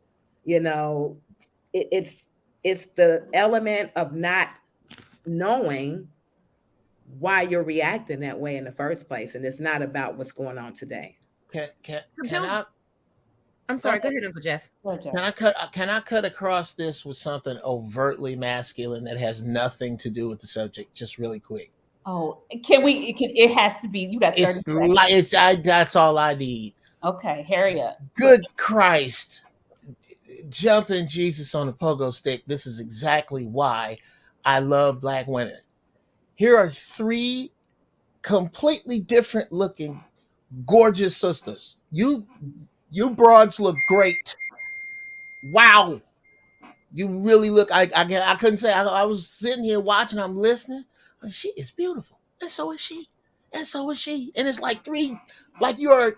F: it's the element of not knowing why you're reacting that way in the first place. And it's not about what's going on today.
B: I'm sorry, go ahead, Uncle Jeff.
D: Can I cut across this with something overtly masculine that has nothing to do with the subject, just really quick?
A: Oh, it has to be. You got 30 seconds.
D: That's all I need.
A: Okay, hurry up.
D: Good Christ. Jumping Jesus on a pogo stick. This is exactly why I love Black women. Here are 3 completely different looking, gorgeous sisters. You broads look great. Wow. You really look, I couldn't say, I was sitting here watching, I'm listening. She is beautiful. And so is she. And so is she. And it's like you're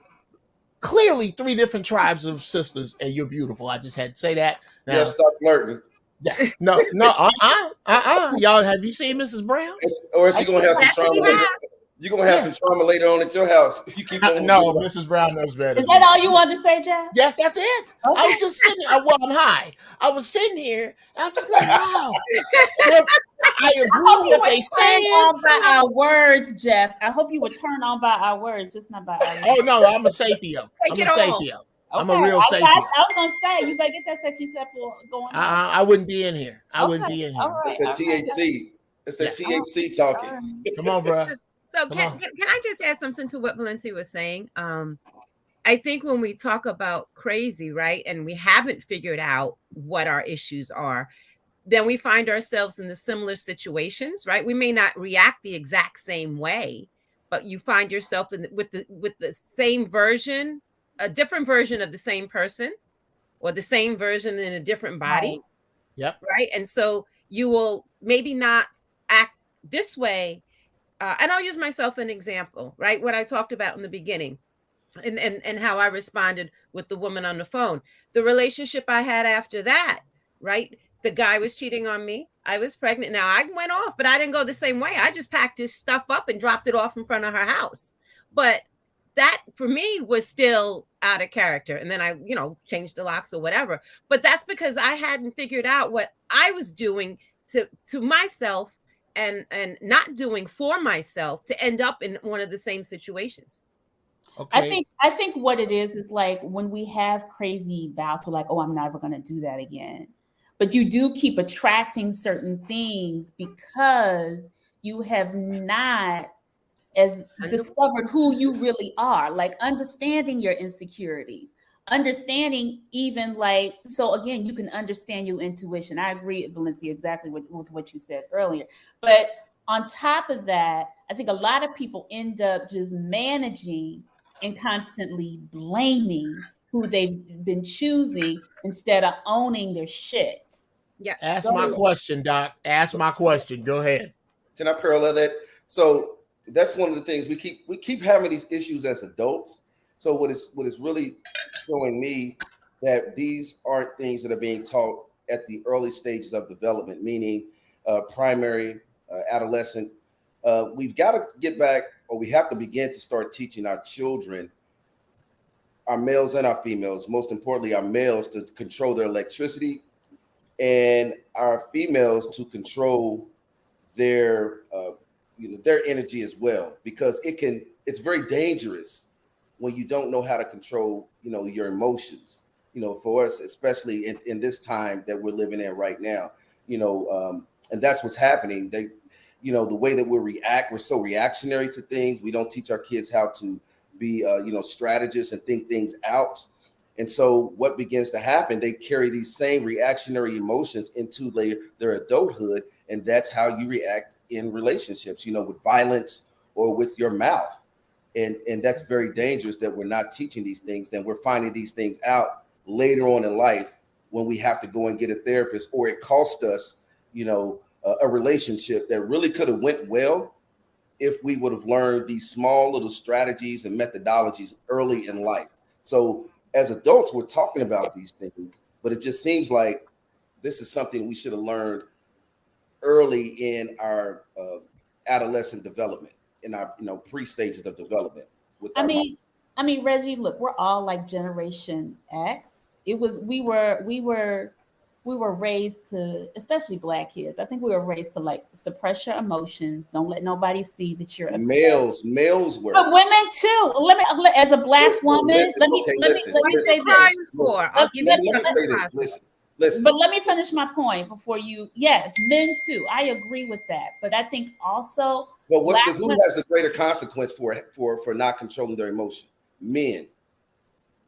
D: clearly 3 different tribes of sisters, and you're beautiful. I just had to say that.
C: Now, yeah, stop flirting.
D: Yeah. No. Y'all, have you seen Mrs. Brown?
C: Or is she gonna have some trauma later? You're gonna have some trauma later on at your house if you keep on.
D: No, Mrs. Brown knows better.
A: Is that all you wanted to say, Jeff?
D: Yes, that's it. Okay. I was just sitting. I'm high. I was sitting here. And I'm just like, wow. I agree with what they say.
A: On by our words, Jeff. I hope you would turn on by our words, just not by our words.
D: Oh no, I'm a sapio. I'm a real sapio.
A: I was gonna say you better get that sepio going on.
D: I wouldn't be in here. I wouldn't be in here.
C: Right. It's a THC. It's a THC talking.
D: Right. Come on, bro.
B: So can I just add something to what Valencia was saying? I think when we talk about crazy, right, and we haven't figured out what our issues are, then we find ourselves in the similar situations, right? We may not react the exact same way, but you find yourself with the same version, a different version of the same person, or the same version in a different body.
D: Right. Yep.
B: Right. And so you will maybe not act this way. And I'll use myself an example, right? What I talked about in the beginning and how I responded with the woman on the phone. The relationship I had after that, right? The guy was cheating on me. I was pregnant. Now I went off, but I didn't go the same way. I just packed his stuff up and dropped it off in front of her house. But that for me was still out of character. And then I, changed the locks or whatever. But that's because I hadn't figured out what I was doing to myself and not doing for myself to end up in one of the same situations.
D: Okay.
A: I think what it is like when we have crazy bouts, we're like, oh, I'm never going to do that again. But you do keep attracting certain things because you have not discovered who you really are, like understanding your insecurities, understanding even like, so again, you can understand your intuition. I agree, Valencia, exactly with what you said earlier. But on top of that, I think a lot of people end up just managing and constantly blaming who they've been choosing instead of owning their shit.
B: Yeah.
D: Ask my question, Doc. Ask my question. Go ahead.
C: Can I parallel that? So that's one of the things we keep having these issues as adults. So what is really showing me that these aren't things that are being taught at the early stages of development, meaning primary, adolescent. We've got to get back, or we have to begin to start teaching our children, our males and our females, most importantly, our males, to control their electricity, and our females to control their their energy as well, because it's very dangerous when you don't know how to control your emotions, for us, especially in this time that we're living in right now, and that's what's happening. The way that we're so reactionary to things. We don't teach our kids how to be strategists and think things out. And so what begins to happen, they carry these same reactionary emotions into their adulthood. And that's how you react in relationships, with violence or with your mouth. And that's very dangerous that we're not teaching these things. Then we're finding these things out later on in life when we have to go and get a therapist, or it cost us, a relationship that really could have went well if we would have learned these small little strategies and methodologies early in life. So as adults, we're talking about these things, but it just seems like this is something we should have learned early in our adolescent development, in our pre-stages of development.
A: I mean, Reggie, look, we're all like Generation X. We were raised to, especially Black kids. I think we were raised to like suppress your emotions. Don't let nobody see that you're upset.
C: Males were,
A: but women too. As a Black woman, let me say this.
C: Listen.
A: But let me finish my point before you. Yes, men too. I agree with that. But I think also,
C: but who has the greater consequence for not controlling their emotion? Men.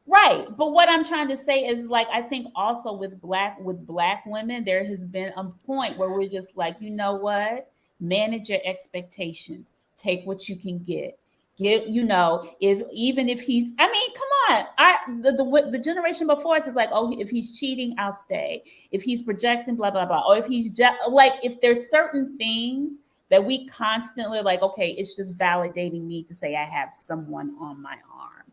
A: Right. But what I'm trying to say is, like, I think also with black women, there has been a point where we're just like, you know what? Manage your expectations. Take what you can get. If he's, I mean, come on. The generation before us is like, oh, if he's cheating, I'll stay. If he's projecting, blah, blah, blah. Or if he's just like, if there's certain things that we constantly like, okay, it's just validating me to say I have someone on my arm.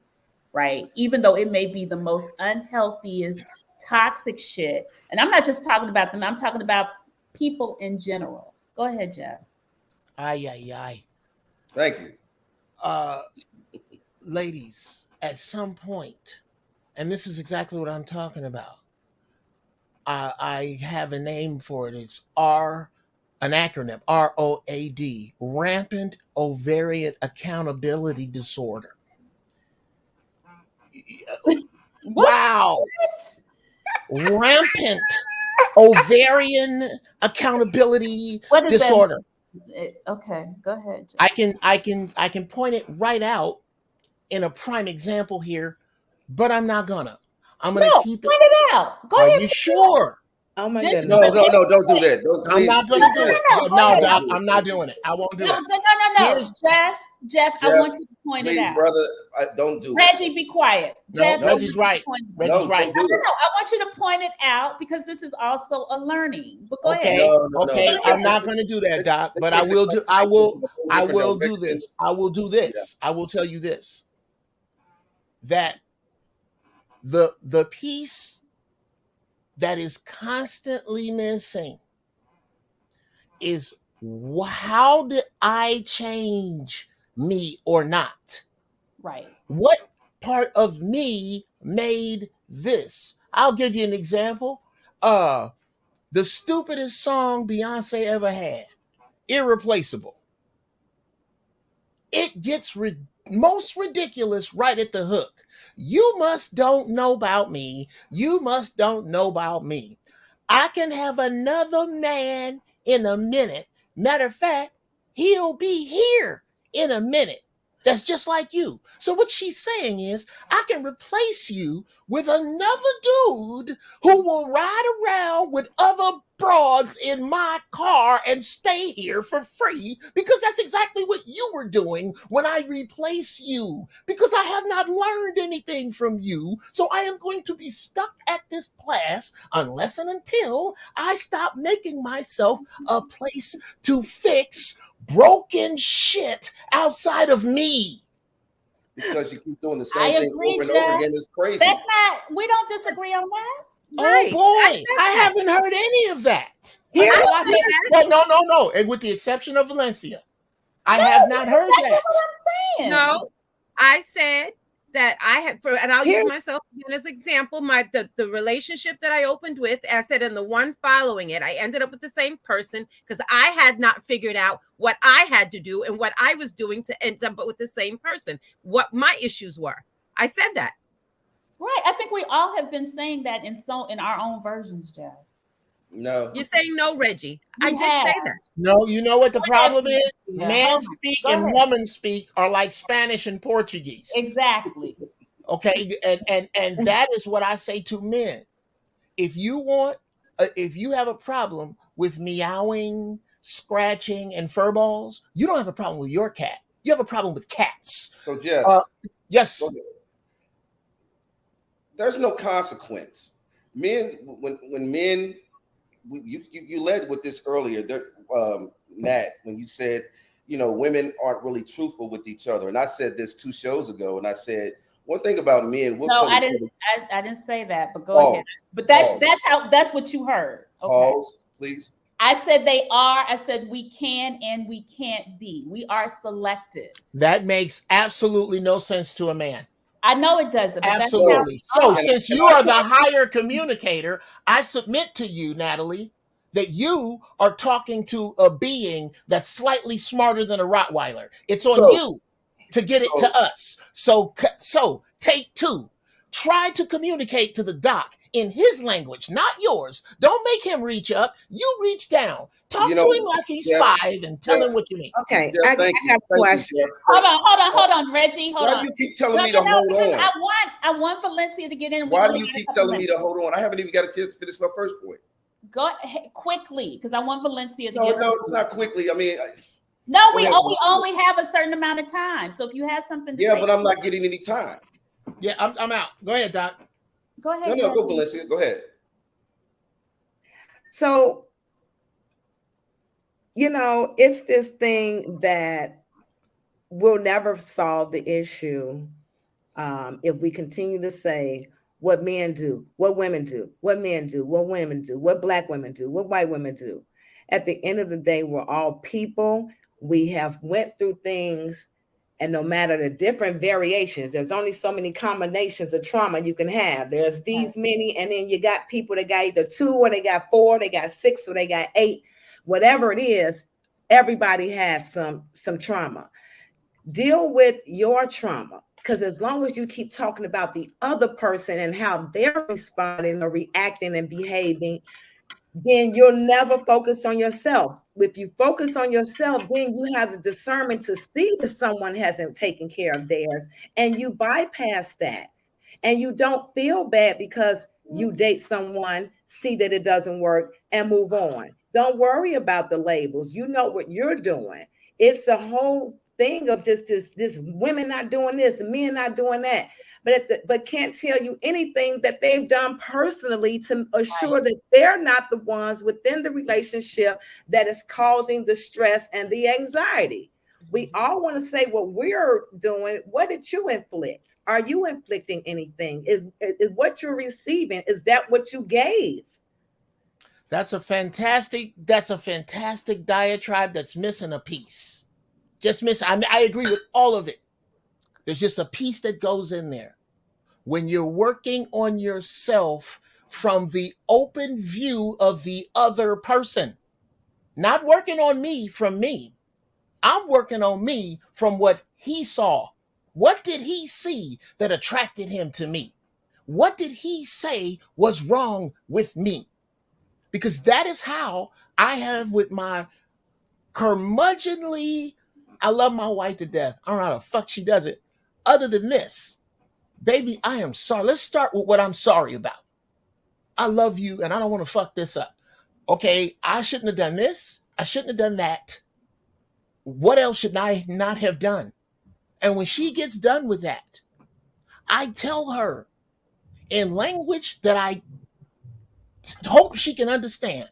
A: Right. Even though it may be the most unhealthiest, toxic shit. And I'm not just talking about them. I'm talking about people in general. Go ahead, Jeff.
D: Aye.
C: Thank you.
D: Ladies, at some point, and this is exactly what I'm talking about. I have a name for it. It's an acronym, ROAD, Rampant Ovarian Accountability Disorder. Wow. Rampant ovarian accountability disorder.
A: Okay, go ahead,
D: Jeff. I can point it right out in a prime example here, but I'm not gonna. I'm gonna keep it.
A: Point it out. Go ahead.
D: Are you sure?
F: Oh my goodness.
C: No, don't do that.
D: I'm not gonna do it. No, Doc, I'm not doing it. I won't do it.
A: No. Jeff, I want you to point it out.
C: Brother, don't do it.
A: Reggie, be quiet. Jeff,
D: Reggie's right. Reggie's right.
A: No, I want you to point it out because this is also a learning. But go ahead.
D: Okay. I'm not going to do that, Doc. But I will do. I will do this. I will do this. I will tell you this. That the piece that is constantly missing is, how did I change me or not?
A: Right.
D: What part of me made this? I'll give you an example. The stupidest song Beyonce ever had, Irreplaceable. It gets most ridiculous right at the hook. You must don't know about me. You must don't know about me. I can have another man in a minute. Matter of fact, he'll be here in a minute. That's just like you. So what she's saying is, I can replace you with another dude who will ride around with other broads in my car and stay here for free, because that's exactly what you were doing when I replace you, because I have not learned anything from you. So I am going to be stuck at this class unless and until I stop making myself a place to fix broken shit outside of me.
C: Because you keep doing the
A: I
C: same thing
A: agree,
C: over and over
A: Jeff.
C: again. It's crazy.
A: That's not. We don't disagree on that.
B: Right.
D: Oh boy, I haven't heard any of that.
F: Here-
D: Until
B: I
D: I
B: see
D: said,
B: that.
D: well, no, and with the exception of Valencia, I have not heard
A: That's
D: that.
A: what I'm saying.
B: No, I said that I had, and I'll use
F: Here's-
B: myself again as example. The relationship that I opened with, I said, and the one following it, I ended up with the same person because I had not figured out what I had to do and what I was doing to end up with the same person, what my issues were. I said that.
A: Right. I think we all have been saying that in our own versions, Jeff.
C: No.
B: You're saying no, Reggie. I
A: You
B: did say
A: have.
B: that.
D: No, you know what the problem is?
A: Yeah.
D: Man speak
A: Go
D: and
A: ahead.
D: woman speak are like Spanish and Portuguese.
A: Exactly.
D: Okay, and that is what I say to men. If you have a problem with meowing, scratching, and fur balls, you don't have a problem with your cat. You have a problem with cats.
C: So Jeff,
D: Yes.
C: go ahead. There's no consequence. Men, when men, you led with this earlier, Nat, when you said, women aren't really truthful with each other, and I said this 2 shows ago, and I said one thing about men. We'll
A: No,
C: tell
A: I
C: each
A: didn't.
C: other.
A: I didn't say that. But go ahead. But that's what you heard. Okay.
C: Pause, please.
A: I said they are. I said we can and we can't be. We are selective.
D: That makes absolutely no sense to a man.
A: I know it doesn't. But
D: Absolutely.
A: That's how
D: So since you are the higher communicator, I submit to you, Natalie, that you are talking to a being that's slightly smarter than a Rottweiler. It's on you to get it to us. So take 2. Try to communicate to the doc in his language, not yours. Don't make him reach up. You reach down. Talk to him like he's 5 and tell him what you mean.
F: Okay,
C: Jeff,
F: I got a question.
A: Hold on, Reggie. Hold on.
C: Why do you keep telling me to hold on?
A: I want Valencia to get in.
C: Why do you keep telling me to hold on? I haven't even got a chance to finish my first point.
A: Go ahead, quickly, because I want Valencia to
C: No,
A: get.
C: no, it's not quickly. I mean,
A: no, we only have a certain amount of time. So if you have something to say,
C: but I'm not getting any time.
D: Yeah, I'm out. Go ahead, Doc.
A: Go ahead.
C: No, go Valencia. Go ahead.
F: So, it's this thing that will never solve the issue if we continue to say what men do, what women do, what men do, what women do, what Black women do, what white women do. At the end of the day, we're all people. We have went through things, and no matter the different variations, there's only so many combinations of trauma you can have. There's these many, and then you got people that got either 2 or they got 4, they got 6 or they got 8. Whatever it is, everybody has some trauma. Deal with your trauma, because as long as you keep talking about the other person and how they're responding or reacting and behaving, then you'll never focus on yourself. If you focus on yourself, then you have the discernment to see that someone hasn't taken care of theirs, and you bypass that. And you don't feel bad because you date someone, see that it doesn't work, and move on. Don't worry about the labels. You know what you're doing. It's a whole thing of just this women not doing this, men not doing that. But can't tell you anything that they've done personally to assure that they're not the ones within the relationship that is causing the stress and the anxiety. We all want to say what we're doing. What did you inflict? Are you inflicting anything? Is what you're receiving, is that what you gave?
D: That's a fantastic diatribe that's missing a piece. Just miss. I agree with all of it. There's just a piece that goes in there. When you're working on yourself from the open view of the other person, not working on me from me. I'm working on me from what he saw. What did he see that attracted him to me? What did he say was wrong with me? Because that is how I have with my curmudgeonly, I love my wife to death. I don't know how the fuck she does it. Other than this, baby, I am sorry. Let's start with what I'm sorry about. I love you and I don't want to fuck this up. Okay, I shouldn't have done this. I shouldn't have done that. What else should I not have done? And when she gets done with that, I tell her in language that I hope she can understand,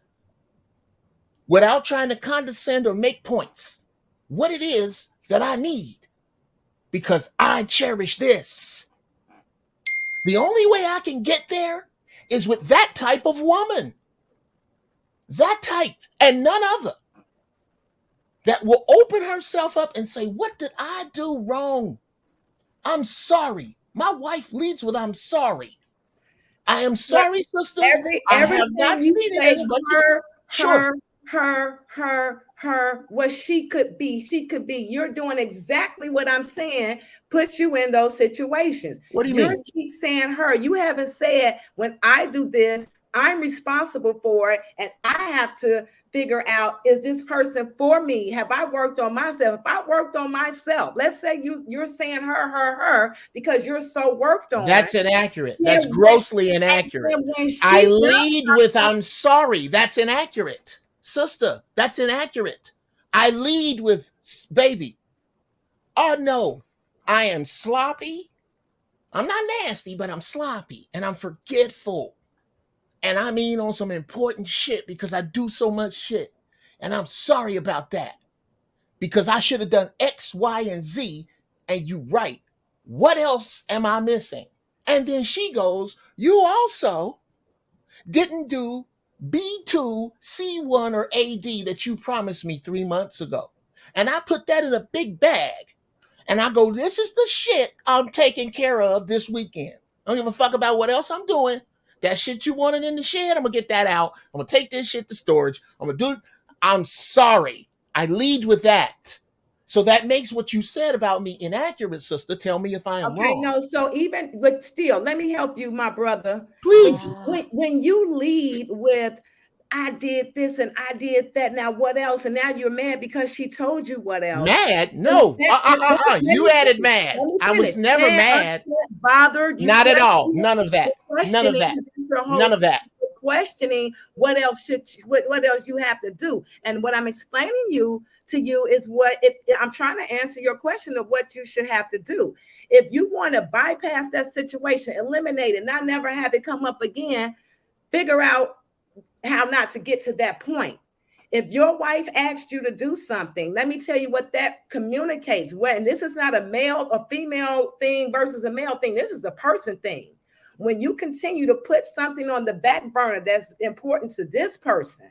D: without trying to condescend or make points, what it is that I need, because I cherish this. The only way I can get there is with that type of woman. That type and none other. That will open herself up and say, what did I do wrong? I'm sorry. My wife leads with, I'm sorry. I am sorry, sisters. I have not seen it as much.
F: Her, what she could be. You're doing exactly what I'm saying, puts you in those situations.
D: What do you mean?
F: You keep saying her. You haven't said, when I do this, I'm responsible for it, and I have to figure out, is this person for me? Have I worked on myself? If I worked on myself, let's say you're saying her, because you're so worked on.
D: That's inaccurate. That's grossly inaccurate. I lead with, I'm sorry. That's inaccurate. Sister, that's inaccurate. I lead with, baby, oh no, I am sloppy. I'm not nasty, but I'm sloppy and I'm forgetful. And I mean on some important shit because I do so much shit. And I'm sorry about that. Because I should have done X, Y, and Z. And you right. What else am I missing? And then she goes, you also didn't do B2, C1, or AD that you promised me 3 months ago. And I put that in a big bag. And I go, this is the shit I'm taking care of this weekend. I don't give a fuck about what else I'm doing. That shit you wanted in the shed, I'm going to get that out. I'm going to take this shit to storage. I'm going to do it. I'm sorry. I lead with that. So that makes what you said about me inaccurate, sister. Tell me if I am wrong.
F: No, so but still, let me help you, my brother.
D: Please.
F: When you lead with, I did this and I did that. Now what else? And now you're mad because she told you what else.
D: Mad? No. You added mad. I was never mad.
F: Bothered you?
D: Not at all. None of that. None of that. None of that.
F: Questioning what else what else you have to do. And what I'm explaining to you is I'm trying to answer your question of what you should have to do. If you want to bypass that situation, eliminate it, not never have it come up again, figure out how not to get to that point. If your wife asked you to do something, let me tell you what that communicates. And this is not a female thing versus a male thing. This is a person thing. When you continue to put something on the back burner that's important to this person,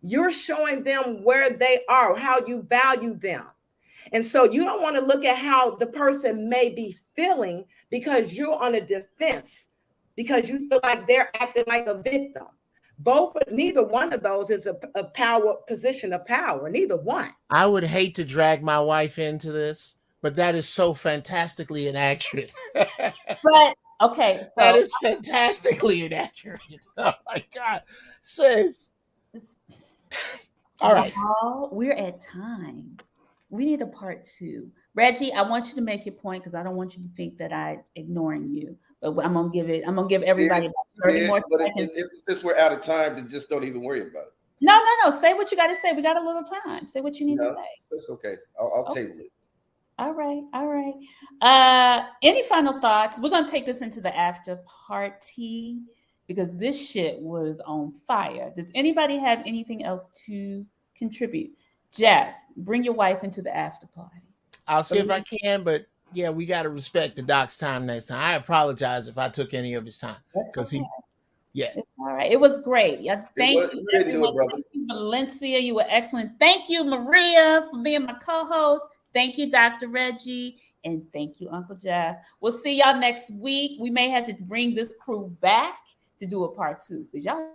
F: you're showing them where they are, how you value them. And so you don't want to look at how the person may be feeling because you're on a defense, because you feel like they're acting like a victim. Neither one of those is a position of power. Neither one.
D: I would hate to drag my wife into this, but that is so fantastically inaccurate.
A: But okay, so
D: that is fantastically inaccurate. Oh my God, sis. All right,
A: we're at time. We need a part 2. Reggie, I want you to make your point because I don't want you to think that I'm ignoring you. But I'm gonna give everybody about 30 more seconds.
C: Since we're out of time, then just don't even worry about it.
A: No. Say what you got to say. We got a little time. Say what you need to say.
C: That's okay. I'll table it.
A: All right. Any final thoughts? We're gonna take this into the after party because this shit was on fire. Does anybody have anything else to contribute? Jeff, bring your wife into the after party.
D: I'll see if I can, but yeah, we got to respect the doc's time next time. I apologize if I took any of his time because
A: it's all right. It was great. Thank you, everyone. Thank you, Valencia. You were excellent. Thank you, Maria, for being my co-host. Thank you, Dr. Reggie. And thank you, Uncle Jeff. We'll see y'all next week. We may have to bring this crew back to do a part 2 because y'all